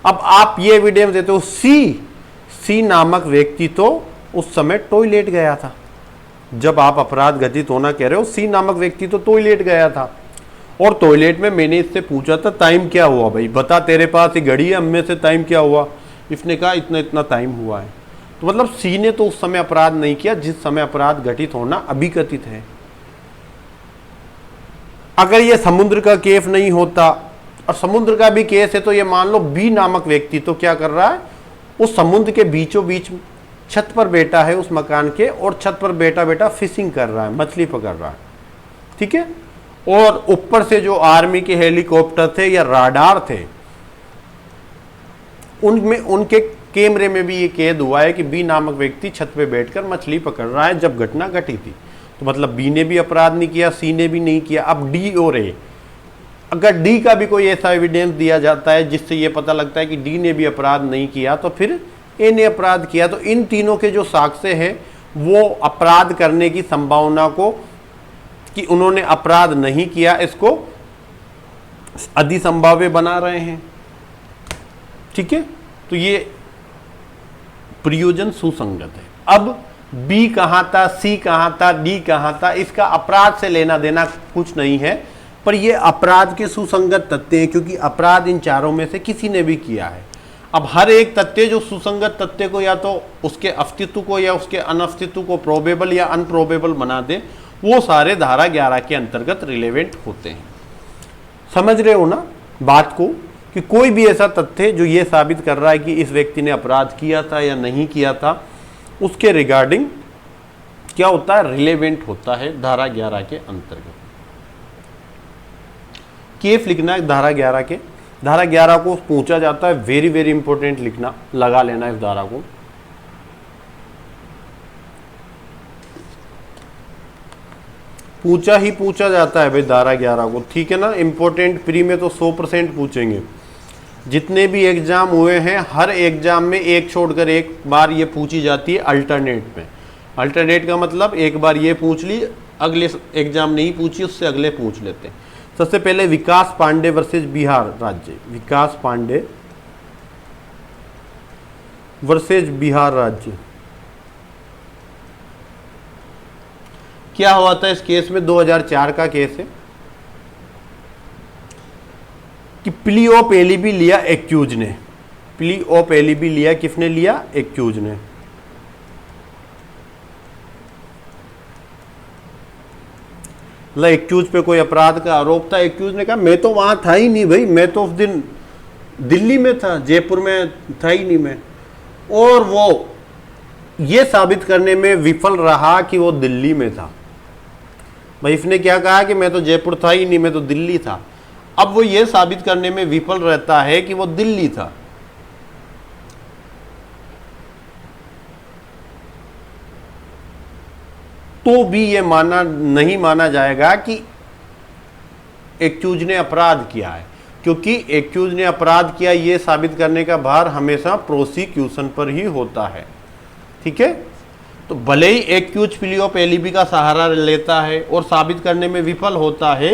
अब आप ये एविडेंस देते हो सी नामक व्यक्ति तो उस समय टॉयलेट गया था। जब आप अपराध घटित होना कह रहे हो, सी नामक व्यक्ति तो टॉयलेट गया था और टॉयलेट में मैंने इससे पूछा था टाइम क्या हुआ, भाई बता तेरे पास ये घड़ी है, अम्मे से टाइम क्या हुआ, इसने कहा इतना इतना टाइम हुआ है। तो मतलब सी ने तो उस समय अपराध नहीं किया जिस समय अपराध घटित होना अभिकथित है। अगर ये समुद्र का केस नहीं होता और समुद्र का भी केस है तो ये मान लो बी नामक व्यक्ति तो क्या कर रहा है, उस समुद्र के बीचों बीच छत पर बैठा है उस मकान के, और छत पर बैठा बैठा फिशिंग कर रहा है, मछली पकड़ रहा है, ठीक है। और ऊपर से जो आर्मी के हेलीकॉप्टर थे या राडार थे उनमें, उनके कैमरे में भी ये कैद हुआ है कि बी नामक व्यक्ति छत पे बैठकर मछली पकड़ रहा है जब घटना घटी थी। तो मतलब बी ने भी अपराध नहीं किया, सी ने भी नहीं किया। अब डी और ए, अगर डी का भी कोई ऐसा एविडेंस दिया जाता है जिससे ये पता लगता है कि डी ने भी अपराध नहीं किया तो फिर ए ने अपराध किया, तो इन तीनों के जो साक्ष्य हैं वो अपराध करने की संभावना को, कि उन्होंने अपराध नहीं किया, इसको अधिसंभाव्य बना रहे हैं। ठीक है, तो ये प्रयोजन सुसंगत है। अब बी कहां था, सी कहां था, डी कहां था, इसका अपराध से लेना देना कुछ नहीं है, पर ये अपराध के सुसंगत तथ्य हैं, क्योंकि अपराध इन चारों में से किसी ने भी किया है। अब हर एक तथ्य जो सुसंगत तथ्य को या तो उसके अस्तित्व को या उसके अनस्तित्व को प्रोबेबल या अनप्रोबेबल बना दे, वो सारे धारा 11 के अंतर्गत रिलेवेंट होते हैं। समझ रहे हो ना बात को, कि कोई भी ऐसा तथ्य जो ये साबित कर रहा है कि इस व्यक्ति ने अपराध किया था या नहीं किया था, उसके रिगार्डिंग क्या होता है, रिलेवेंट होता है धारा 11 के अंतर्गत। केस लिखना है धारा 11 के, धारा 11 को पूछा जाता है, वेरी वेरी इंपॉर्टेंट लिखना, लगा लेना इस धारा को। पूछा ही पूछा जाता है भाई धारा 11 को, ठीक है ना। इंपॉर्टेंट प्री में तो 100% पूछेंगे। जितने भी एग्जाम हुए हैं हर एग्जाम में एक छोड़कर एक बार ये पूछी जाती है अल्टरनेट में। अल्टरनेट का मतलब एक बार ये पूछ ली, अगले एग्जाम नहीं पूछी, उससे अगले पूछ लेते हैं। सबसे पहले विकास पांडे वर्सेज बिहार राज्य, विकास पांडे वर्सेज बिहार राज्य। क्या हुआ था इस केस में, 2004 का केस है कि प्ली ऑफ एलिबी लिया एक्यूज ने, प्ली ऑफ एलिबी लिया किसने लिया, एक्यूज ने। एक्यूज पे कोई अपराध का आरोप था, एक्यूज ने कहा मैं तो वहां था ही नहीं भाई, मैं तो उस दिन दिल्ली में था, जयपुर में था ही नहीं मैं। और वो ये साबित करने में विफल रहा कि वो दिल्ली में था। भाई इसने क्या कहा कि मैं तो जयपुर था ही नहीं, मैं तो दिल्ली था। अब वो ये साबित करने में विफल रहता है कि वो दिल्ली था। तो भी ये नहीं माना जाएगा कि एक्यूज ने अपराध किया है, क्योंकि एक्यूज ने अपराध किया ये साबित करने का भार हमेशा प्रोसिक्यूशन पर ही होता है। ठीक है, तो भले ही एक्यूज प्ली ऑफ एलिबी का सहारा लेता है और साबित करने में विफल होता है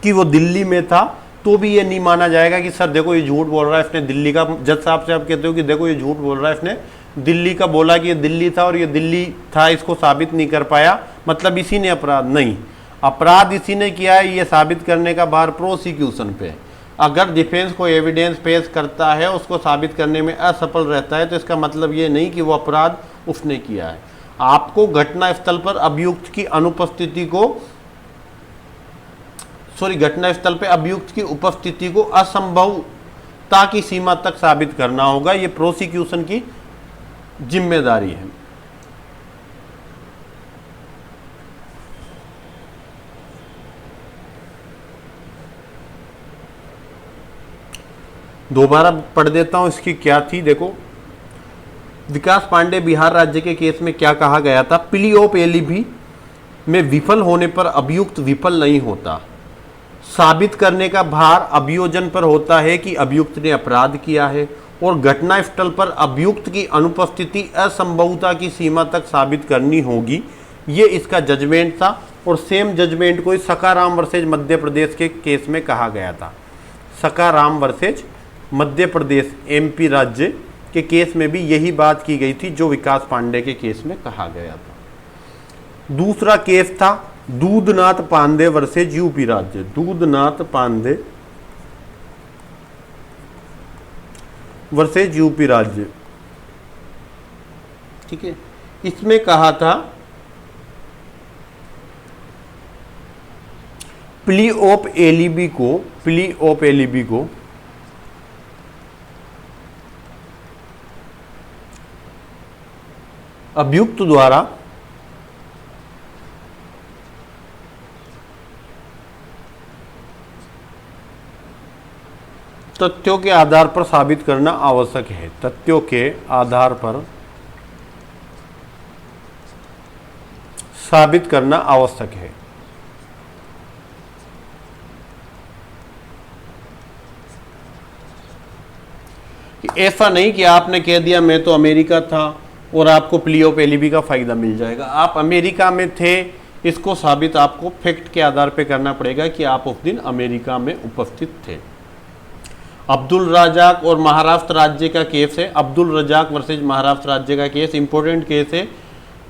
कि वो दिल्ली में था, तो भी ये नहीं माना जाएगा कि सर देखो ये झूठ बोल रहा है, इसने दिल्ली का, जज साहब से आप कहते हो कि देखो ये झूठ बोल रहा है, इसने दिल्ली का बोला कि ये दिल्ली था और ये दिल्ली था, इसको साबित नहीं कर पाया, मतलब इसी ने अपराध, नहीं, अपराध इसी ने किया है, ये साबित करने का भार प्रोसिक्यूशन पे है। अगर डिफेंस कोई एविडेंस पेश करता है, उसको साबित करने में असफल रहता है, तो इसका मतलब ये नहीं कि वो अपराध उसने किया है। आपको घटना स्थल पर अभियुक्त की अनुपस्थिति को, घटना स्थल पे अभियुक्त की उपस्थिति को असंभवता की सीमा तक साबित करना होगा। ये प्रोसिक्यूशन की जिम्मेदारी है। दोबारा पढ़ देता हूं इसकी क्या थी, देखो विकास पांडे बिहार राज्य के केस में क्या कहा गया था, प्ली ऑफ एलिबी में विफल होने पर अभियुक्त विफल नहीं होता, साबित करने का भार अभियोजन पर होता है कि अभियुक्त ने अपराध किया है, और घटना स्थल पर अभियुक्त की अनुपस्थिति असंभवता की सीमा तक साबित करनी होगी। ये इसका जजमेंट था, और सेम जजमेंट को सकाराम वर्सेज मध्य प्रदेश के केस में कहा गया था। सकाराम वर्सेज मध्य प्रदेश एमपी राज्य के केस में भी यही बात की गई थी जो विकास पांडे के केस में कहा गया था। दूसरा केस था दूधनाथ पांडे वर्सेज यूपी राज्य, दूधनाथ पांडे वर्सेज यूपी राज्य। ठीक है, इसमें कहा था प्ली ऑफ एलिबी को, प्ली ऑफ एलिबी को अभियुक्त द्वारा तथ्यों के आधार पर साबित करना आवश्यक है, तथ्यों के आधार पर साबित करना आवश्यक है। कि ऐसा नहीं कि आपने कह दिया मैं तो अमेरिका था और आपको प्ली ऑफ एलिबी का फायदा मिल जाएगा। आप अमेरिका में थे, इसको साबित आपको फैक्ट के आधार पे करना पड़ेगा कि आप उस दिन अमेरिका में उपस्थित थे। अब्दुल रजाक और महाराष्ट्र राज्य का केस है, अब्दुल रजाक वर्सेज महाराष्ट्र राज्य का केस इंपॉर्टेंट केस है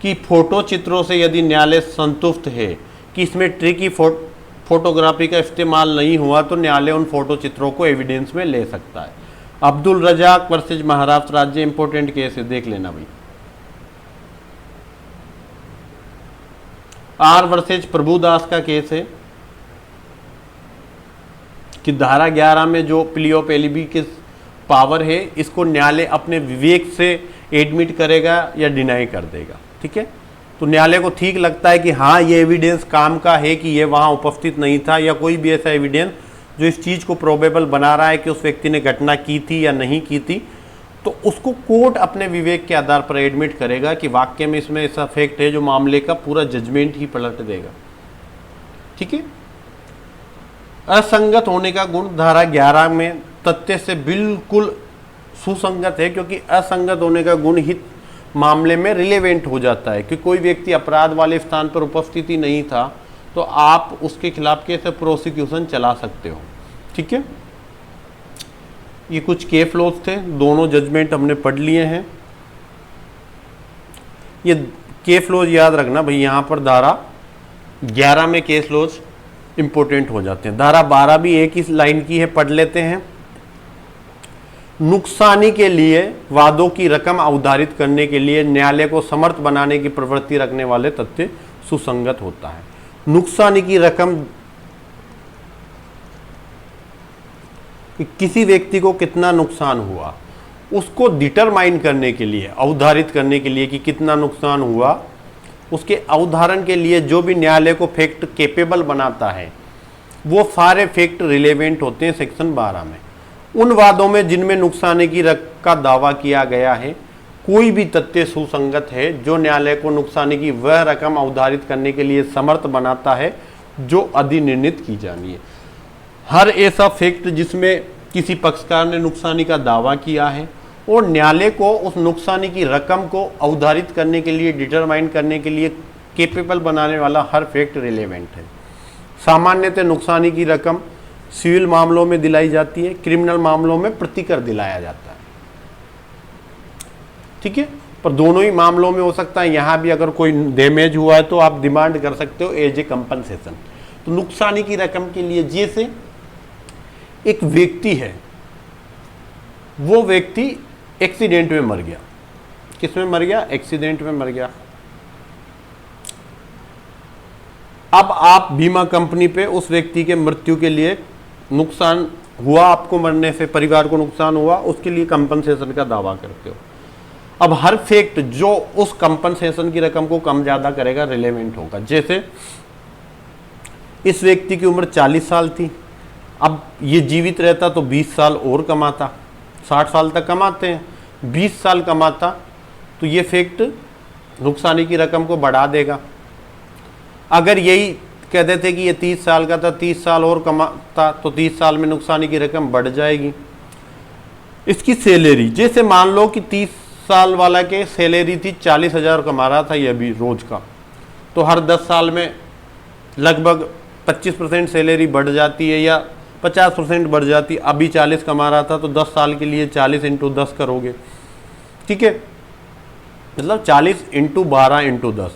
कि फोटो चित्रों से यदि न्यायालय संतुष्ट है कि इसमें ट्रिकी फोटोग्राफी का इस्तेमाल नहीं हुआ तो न्यायालय उन फोटो चित्रों को एविडेंस में ले सकता है। अब्दुल रजाक वर्सेज महाराष्ट्र राज्य इंपॉर्टेंट केस है, देख लेना भाई। आर वर्सेज प्रभुदास का केस है कि धारा 11 में जो प्ली ऑफ एलिबी के पावर है इसको न्यायालय अपने विवेक से एडमिट करेगा या डिनाई कर देगा। ठीक है, तो न्यायालय को ठीक लगता है कि हाँ ये एविडेंस काम का है कि ये वहाँ उपस्थित नहीं था, या कोई भी ऐसा एविडेंस जो इस चीज़ को प्रोबेबल बना रहा है कि उस व्यक्ति ने घटना की थी या नहीं की थी, तो उसको कोर्ट अपने विवेक के आधार पर एडमिट करेगा कि वाक्य में इसमें ऐसा फैक्ट है जो मामले का पूरा जजमेंट ही पलट देगा। ठीक है, असंगत होने का गुण धारा 11 में तथ्य से बिल्कुल सुसंगत है, क्योंकि असंगत होने का गुण ही मामले में रिलेवेंट हो जाता है कि कोई व्यक्ति अपराध वाले स्थान पर उपस्थित ही नहीं था तो आप उसके खिलाफ कैसे प्रोसिक्यूशन चला सकते हो। ठीक है, ये कुछ केस लॉज थे, दोनों जजमेंट हमने पढ़ लिए हैं। ये केस लॉज याद रखना भाई, यहाँ पर धारा 11 में केस लॉज इंपोर्टेंट हो जाते हैं। धारा 12 भी एक ही लाइन की है, पढ़ लेते हैं। नुकसानी के लिए वादों की रकम अवधारित करने के लिए न्यायालय को समर्थ बनाने की प्रवृत्ति रखने वाले तथ्य सुसंगत होता है। नुकसानी की रकम कि किसी व्यक्ति को कितना नुकसान हुआ उसको डिटरमाइन करने के लिए, अवधारित करने के लिए कि कितना नुकसान हुआ, उसके अवधारण के लिए जो भी न्यायालय को फैक्ट कैपेबल बनाता है वो सारे फैक्ट रिलेवेंट होते हैं सेक्शन 12 में। उन वादों में जिनमें नुकसानी की रकम का दावा किया गया है कोई भी तथ्य सुसंगत है जो न्यायालय को नुकसानी की वह रकम अवधारित करने के लिए समर्थ बनाता है जो अधिनिर्णित की जानी है। हर ऐसा फैक्ट जिसमें किसी पक्षकार ने नुकसानी का दावा किया है और न्यायालय को उस नुकसानी की रकम को अवधारित करने के लिए, डिटरमाइन करने के लिए कैपेबल बनाने वाला हर फैक्ट रिलेवेंट है। सामान्यतः नुकसानी की रकम सिविल मामलों में दिलाई जाती है, क्रिमिनल मामलों में प्रतिकर दिलाया जाता है। ठीक है, पर दोनों ही मामलों में हो सकता है। यहाँ भी अगर कोई डैमेज हुआ है तो आप डिमांड कर सकते हो एज ए कंपनसेशन। तो नुकसानी की रकम के लिए जैसे एक व्यक्ति है, वो व्यक्ति एक्सीडेंट में मर गया। किस में मर गया? एक्सीडेंट में मर गया। अब आप बीमा कंपनी पे उस व्यक्ति के मृत्यु के लिए, नुकसान हुआ आपको मरने से, परिवार को नुकसान हुआ, उसके लिए कंपनसेशन का दावा करते हो। अब हर फैक्ट जो उस कंपनसेशन की रकम को कम ज्यादा करेगा रिलेवेंट होगा। जैसे इस व्यक्ति की उम्र 40 साल थी, अब ये जीवित रहता तो 20 साल और कमाता, 60 साल तक कमाते हैं, 20 साल कमाता तो ये फैक्ट नुकसानी की रकम को बढ़ा देगा। अगर यही कहते थे कि ये 30 साल का था, 30 साल और कमाता तो 30 साल में नुकसानी की रकम बढ़ जाएगी। इसकी सैलरी, जैसे मान लो कि 30 साल वाला के सैलरी थी 40,000 कमा रहा था ये अभी रोज का, तो हर 10 साल में लगभग 25% सैलरी बढ़ जाती है या 50% बढ़ जाती। अभी 40 कमा रहा था तो 10 साल के लिए 40 × 10 करोगे। ठीक है, मतलब 40 × 12 × 10,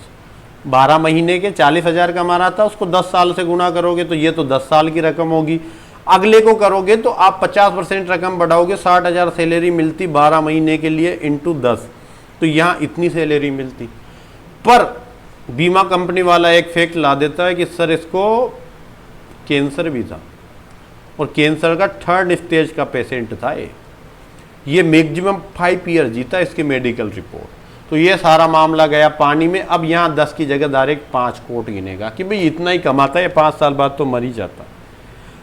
12 महीने के 40,000 कमा रहा था, उसको 10 साल से गुना करोगे तो ये तो 10 साल की रकम होगी। अगले को करोगे तो आप 50% रकम बढ़ाओगे, 60,000 सैलरी मिलती 12 महीने के लिए × 10, तो यहाँ इतनी सैलरी मिलती। पर बीमा कंपनी वाला एक फैक्ट ला देता है कि सर इसको कैंसर भी था और कैंसर का 3rd स्टेज का पेशेंट था, ये मैक्सिमम 5 ईयर जीता इसकी मेडिकल रिपोर्ट, तो ये सारा मामला गया पानी में। अब यहाँ 10 की जगह डायरेक्ट 5 कोर्ट गिनेगा कि भाई इतना ही कमाता है, 5 साल बाद तो मर ही जाता।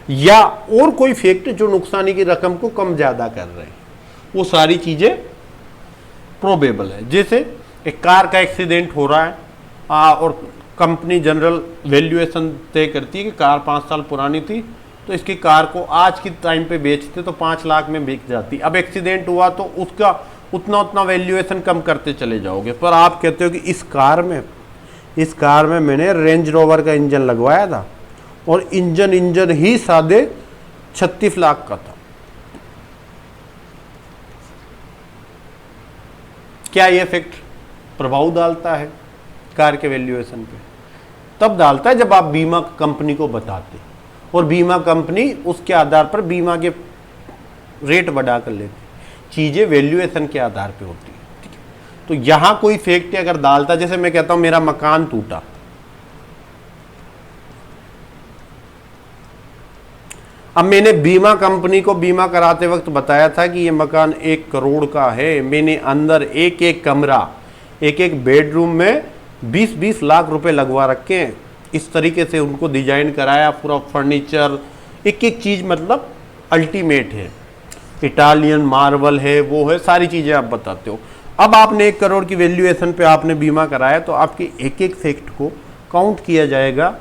या और कोई फैक्ट जो नुकसानी की रकम को कम ज्यादा कर रहे हैं, वो सारी चीजें प्रोबेबल है। जैसे एक कार का एक्सीडेंट हो रहा है और कंपनी जनरल वैल्यूएशन तय करती है कि कार 5 साल पुरानी थी, तो इसकी कार को आज के टाइम पे बेचते तो 5 लाख में बिक जाती। अब एक्सीडेंट हुआ तो उसका उतना उतना वैल्यूएशन कम करते चले जाओगे। पर आप कहते हो कि इस कार में मैंने रेंज रोवर का इंजन लगवाया था और इंजन ही सादे 36 लाख का था। क्या ये फैक्ट प्रभाव डालता है कार के वैल्यूएशन पे? तब डालता है जब आप बीमा कंपनी को बताते और बीमा कंपनी उसके आधार पर बीमा के रेट बढ़ा कर लेती। चीजें वैल्यूएशन के आधार पे होती है, ठीक है। तो यहां कोई फैक्ट अगर डालता, जैसे मैं कहता हूं मेरा मकान टूटा, अब मैंने बीमा कंपनी को बीमा कराते वक्त बताया था कि ये मकान 1 करोड़ का है। मैंने अंदर एक एक कमरा, एक एक बेडरूम में 20-20 लाख रुपए लगवा रखे हैं। इस तरीके से उनको डिजाइन कराया, पूरा फर्नीचर, एक एक चीज मतलब अल्टीमेट है, इटालियन मार्बल है, वो है, सारी चीजें आप बताते हो। अब आपने 1 करोड़ की वैल्यूएशन पे आपने बीमा कराया तो आपके एक एक फैक्ट को काउंट किया जाएगा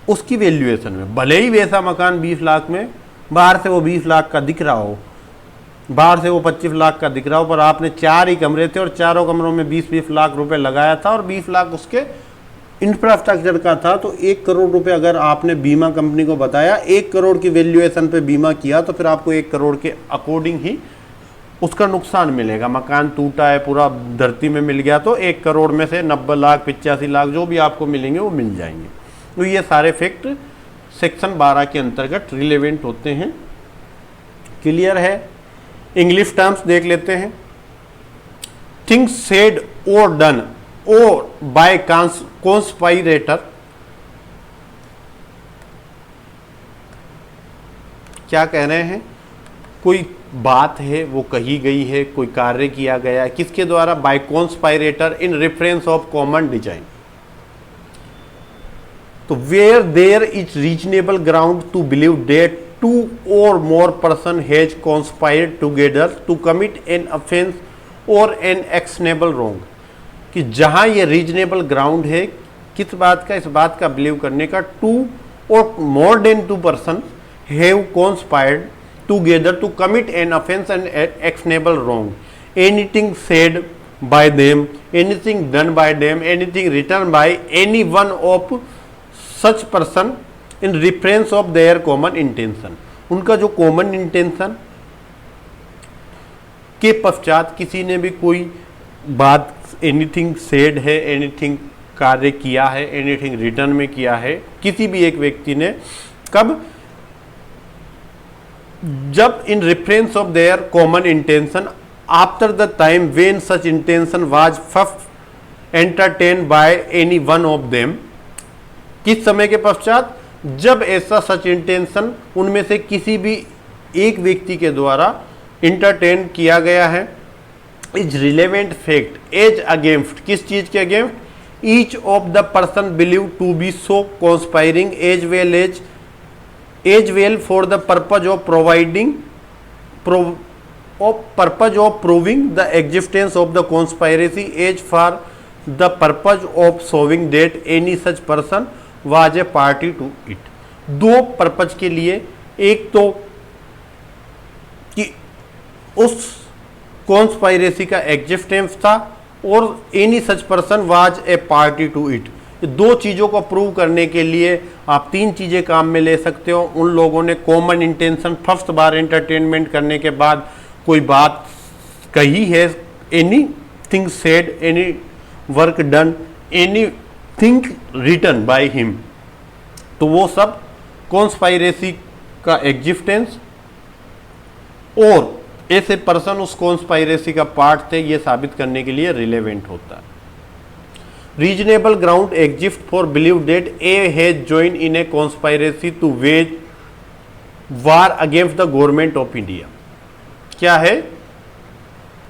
उसकी वैल्यूएशन में। भले ही वैसा मकान 20 लाख में बाहर से वो 20 लाख का दिख रहा हो, बाहर से वो 25 लाख का दिख रहा हो, पर आपने 4 ही कमरे थे और चारों कमरों में 20-20 लाख रुपए लगाया था और 20 लाख उसके इंफ्रास्ट्रक्चर का था। तो 1 करोड़ रुपए अगर आपने बीमा कंपनी को बताया, 1 करोड़ की वैल्यूएशन पे बीमा किया, तो फिर आपको 1 करोड़ के अकॉर्डिंग ही उसका नुकसान मिलेगा। मकान टूटा है, पूरा धरती में मिल गया, तो 1 करोड़ में से 90 लाख 85 लाख जो भी आपको मिलेंगे वो मिल जाएंगे। तो ये सारे फैक्ट सेक्शन 12 के अंतर्गत रिलेवेंट होते हैं। क्लियर है? इंग्लिश टर्म्स देख लेते हैं। थिंग्स सेड और डन और बाय कॉन्स्पाइरेटर, क्या कह रहे हैं? कोई बात है वो कही गई है, कोई कार्य किया गया है, किसके द्वारा? By conspirator in reference of common design. So where there is reasonable ground to believe that 2 or more person has conspired together to commit an offense or an actionable wrong, कि जहां ये रीजनेबल ग्राउंड है किस बात का? इस बात का बिलीव करने का 2 or more than 2 person have conspired together to commit an offense and actionable wrong. Anything said by them, anything done by them, anything written by any one of such person in reference of their common intention. उनका जो common intention के पश्चात किसी ने भी कोई बात, anything said है, एनीथिंग कार्य किया है, एनीथिंग रिटर्न में किया है, किसी भी एक व्यक्ति ने, कब? जब इन reference of their common intention after the time when such intention was first entertain by any one of them. किस समय के पश्चात? जब ऐसा सच इंटेंशन उनमें से किसी भी एक व्यक्ति के द्वारा इंटरटेन किया गया है। Is relevant fact as against, किस चीज के against? Each of the person believe to be so conspiring as well for the purpose of proving the existence of the conspiracy as for the purpose of showing that any such person was a party to it. 2 purpose के लिए, एक तो कि उस conspiracy का existence था और any such person was a party to it. 2 चीज़ों को प्रूव करने के लिए आप 3 चीज़ें काम में ले सकते हो। उन लोगों ने कॉमन इंटेंशन फर्स्ट बार एंटरटेनमेंट करने के बाद कोई बात कही है, anything said, any work done, any think written by him, तो वो सब कॉन्स्पायरेसी का एग्जिस्टेंस और ऐसे पर्सन उस कॉन्स्पायरेसी का पार्ट थे, ये साबित करने के लिए रिलेवेंट होता है। Reasonable ground exist for believe that A has join in a conspiracy to wage war against the government of India. क्या है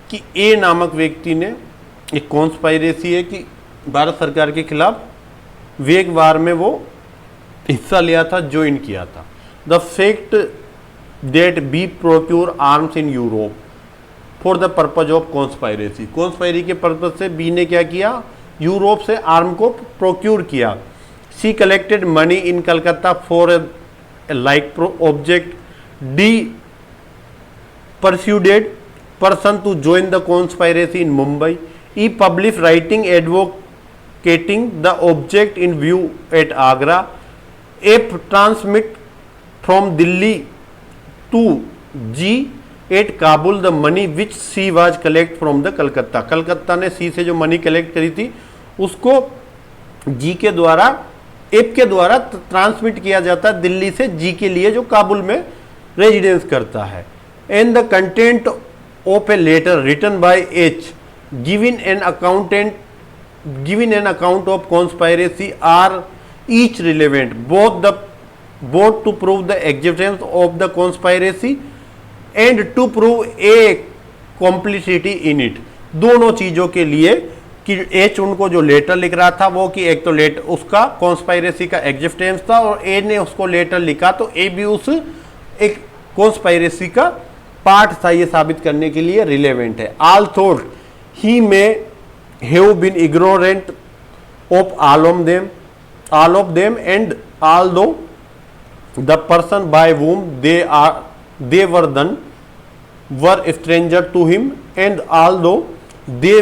कि ए नामक व्यक्ति ने, एक कॉन्स्पायरेसी है कि भारत सरकार के खिलाफ वेग वार में वो हिस्सा लिया था, ज्वाइन किया था। The fact that B procure arms in Europe for the purpose of conspiracy, conspiracy के पर्पज से बी ने क्या किया? यूरोप से आर्म को प्रोक्योर किया। C collected money in Calcutta for like object. D, persuaded person to join the conspiracy in Mumbai. E, published writing advocating the object in view at Agra. F, transmit from Delhi to G at Kabul the money which C was collect from the Calcutta. Calcutta ने C से जो money collect करी थी उसको G के द्वारा, F के द्वारा ट्रांसमिट किया जाता है दिल्ली से G के लिए जो काबुल में रेजिडेंस करता है. And the content of a letter written by H given an account of conspiracy are each relevant both to prove the existence of the conspiracy and to prove a complicity in it. दोनों चीजों के लिए कि H उनको जो letter लिख रहा था वो कि एक तो लेटर उसका कॉन्स्पायरेसी का एग्जिस्टेंस था और ए ने उसको लेटर लिखा तो ए भी उस एक कॉन्स्पायरेसी का पार्ट था, ये साबित करने के लिए रिलेवेंट है. All thought he may have been ignorant of all of them and although the person by whom they were done were stranger to him and although they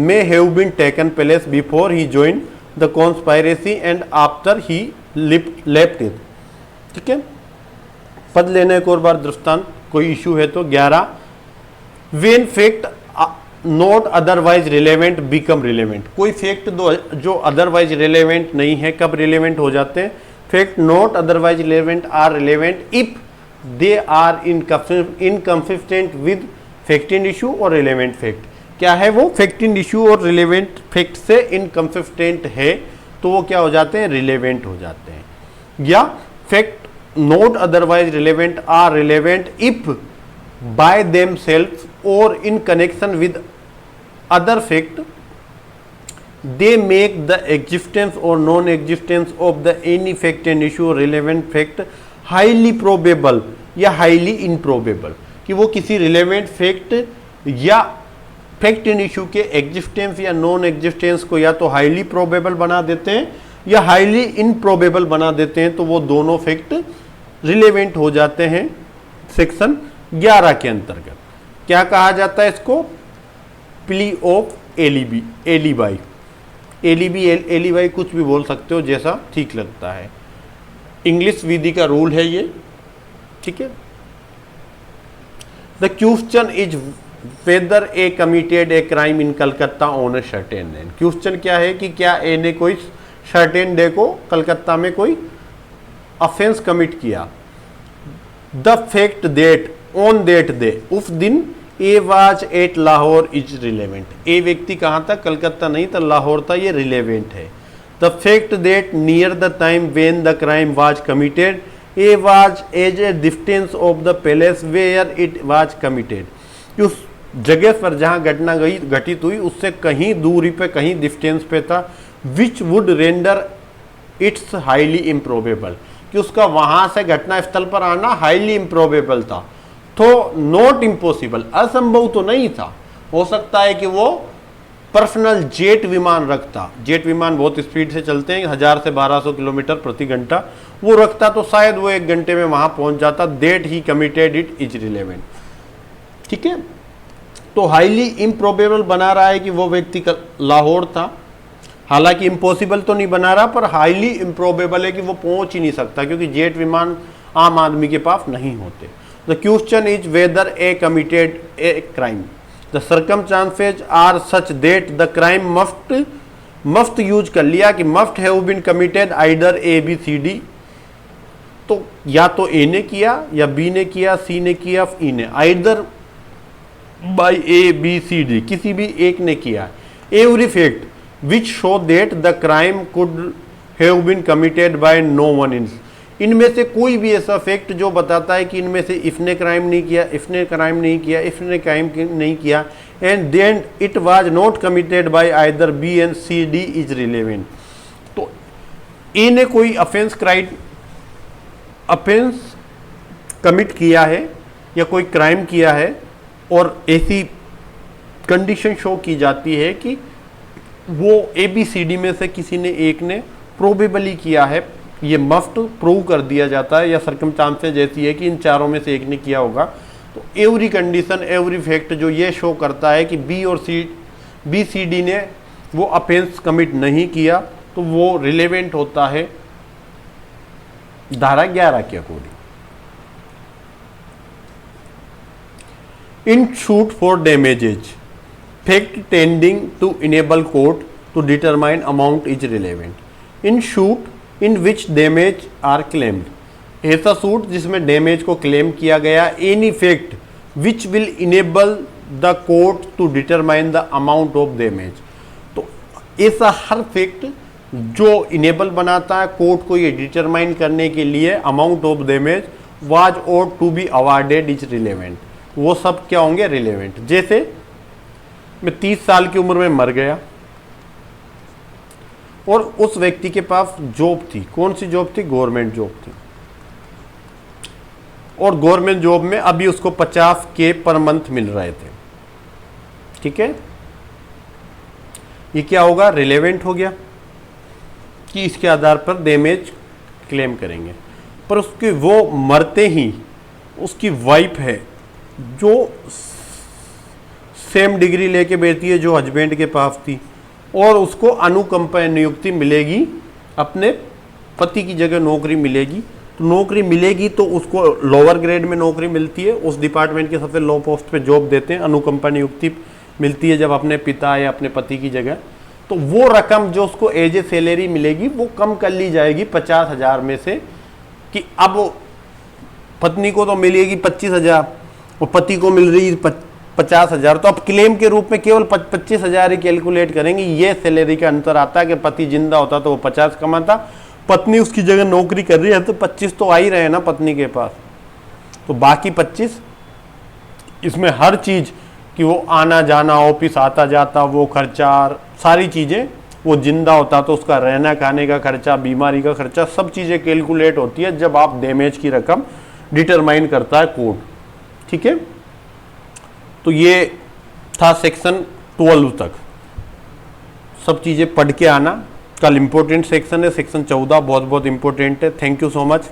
may have been taken place before he joined the conspiracy and after he left it. ठीक है, पद लेने एक और बार दृष्टांत कोई issue है तो 11 when fact not otherwise relevant become relevant. कोई फैक्ट जो अदरवाइज रिलेवेंट नहीं है कब रिलेवेंट हो जाते हैं? Fact not otherwise relevant are relevant if they are inconsistent with fact and issue और रिलेवेंट फैक्ट. क्या है वो? फैक्ट एंड इशू और रिलेवेंट फैक्ट से इनकंसिस्टेंट है तो वो क्या हो जाते हैं? रिलेवेंट हो जाते हैं. या fact not otherwise relevant are relevant if by themselves और in connection with other fact they make the existence or non-existence of the any fact and issue relevant fact highly probable या highly improbable. कि वो किसी relevant fact या fact and issue के existence या non-existence को या तो highly probable बना देते हैं या highly improbable बना देते हैं, तो वो दोनों fact relevant हो जाते हैं सेक्शन 11 के अंतर्गत. क्या कहा जाता है इसको? plea of alibi. एलिबाई कुछ भी बोल सकते हो जैसा ठीक लगता है. इंग्लिश विधि का रूल है ये. ठीक है. The question is whether A committed a crime in Calcutta on a certain day. Question क्या है कि क्या ए ने कोई सर्टेन डे को कलकत्ता में कोई ऑफेंस कमिट किया. The fact that on that day, उस दिन A was at Lahore is relevant. A व्यक्ति कहाँ था? कलकत्ता नहीं था, लाहौर था, ये रिलेवेंट है. The fact that near the time when the crime was committed A was as a distance of the palace where it was committed. उस जगह पर जहाँ घटना घटित हुई उससे कहीं दूरी पे, कहीं डिस्टेंस पे था. Which would render it's highly improbable, कि उसका वहाँ से घटना स्थल पर आना हाईली इम्प्रोबेबल था. तो नॉट इम्पॉसिबल, असंभव तो नहीं था. हो सकता है कि वो पर्सनल जेट विमान रखता. जेट विमान बहुत स्पीड से चलते हैं, 1000 से 1200 किलोमीटर प्रति घंटा. वो रखता तो शायद वो 1 घंटे में वहां पहुंच जाता. That he committed it is relevant. ठीक है. तो हाईली इम्प्रोबेबल बना रहा है कि वो व्यक्ति लाहौर था. हालांकि इम्पॉसिबल तो नहीं बना रहा, पर हाईली इम्प्रोबेबल है कि वो पहुंच ही नहीं सकता क्योंकि जेट विमान आम आदमी के पास नहीं होते. The question is whether A committed a crime. The circumstances are such that the crime must use कर लिया कि must have been committed either A, B, C, D. तो या तो A ने किया या B ने किया, C ने किया, E ने. Either by A, B, C, D. किसी भी एक ने किया. Every fact which show that the crime could have been committed by no one else. इनमें से कोई भी ऐसा फैक्ट जो बताता है कि इनमें से इसने क्राइम नहीं किया, इसने क्राइम नहीं किया, इसने क्राइम नहीं किया, and then it was not committed by either B and C D is relevant. तो ए ने कोई ऑफेंस कमिट किया है या कोई क्राइम किया है और ऐसी कंडीशन शो की जाती है कि वो ए बी सी डी में से किसी ने एक ने प्रोबेबली किया है ये मस्ट प्रूव कर दिया जाता है या सर्कमस्टांसेस जैसी है कि इन चारों में से एक ने किया होगा, तो एवरी कंडीशन एवरी फैक्ट जो ये शो करता है कि बी सी डी ने वो अफेंस कमिट नहीं किया, तो वो रिलेवेंट होता है धारा 11 के according. In suit for damages fact tending to enable court to determine amount is relevant. In suit in which damage are claimed, ऐसा सूट जिसमें डैमेज को क्लेम किया गया, any fact which will enable the court to determine the amount of damage. तो ऐसा हर fact जो enable बनाता है कोर्ट को ये डिटरमाइन करने के लिए amount of damage was or to be awarded is relevant, वो सब क्या होंगे रिलेवेंट। जैसे मैं 30 साल की उम्र में मर गया और उस व्यक्ति के पास जॉब थी, कौन सी जॉब थी, गवर्नमेंट जॉब थी, और गवर्नमेंट जॉब में अभी उसको 50K पर मंथ मिल रहे थे, ठीक है, ये क्या होगा, रिलेवेंट हो गया कि इसके आधार पर डैमेज क्लेम करेंगे। पर उसके वो मरते ही उसकी वाइफ है जो सेम डिग्री लेके बैठती है जो हस्बैंड के पास थी, और उसको अनुकंपा नियुक्ति मिलेगी, अपने पति की जगह नौकरी मिलेगी, तो नौकरी मिलेगी तो उसको लोअर ग्रेड में नौकरी मिलती है, उस डिपार्टमेंट के सबसे लो पोस्ट पे जॉब देते हैं, अनुकंपा नियुक्ति मिलती है जब अपने पिता या अपने पति की जगह, तो वो रकम जो उसको एज ए सैलरी मिलेगी वो कम कर ली जाएगी 50,000 में से, कि अब पत्नी को तो मिलेगी 25,000 और पति को मिल रही 50,000, तो अब क्लेम के रूप में केवल 25,000 ही कैलकुलेट करेंगे। ये सैलरी का अंतर आता है कि पति जिंदा होता तो वो 50 कमाता, पत्नी उसकी जगह नौकरी कर रही है तो 25 तो आ ही रहे ना पत्नी के पास, तो बाकी 25 इसमें हर चीज कि वो आना जाना ऑफिस आता जाता वो खर्चा सारी चीजें, वो जिंदा होता तो उसका रहना खाने का खर्चा, बीमारी का खर्चा, सब चीजें कैलकुलेट होती है जब आप डैमेज की रकम डिटरमाइन करता है कोर्ट, ठीक है। तो ये था सेक्शन 12 तक, सब चीजें पढ़ के आना। कल इंपॉर्टेंट सेक्शन है सेक्शन 14, बहुत बहुत इंपॉर्टेंट है। Thank you so much.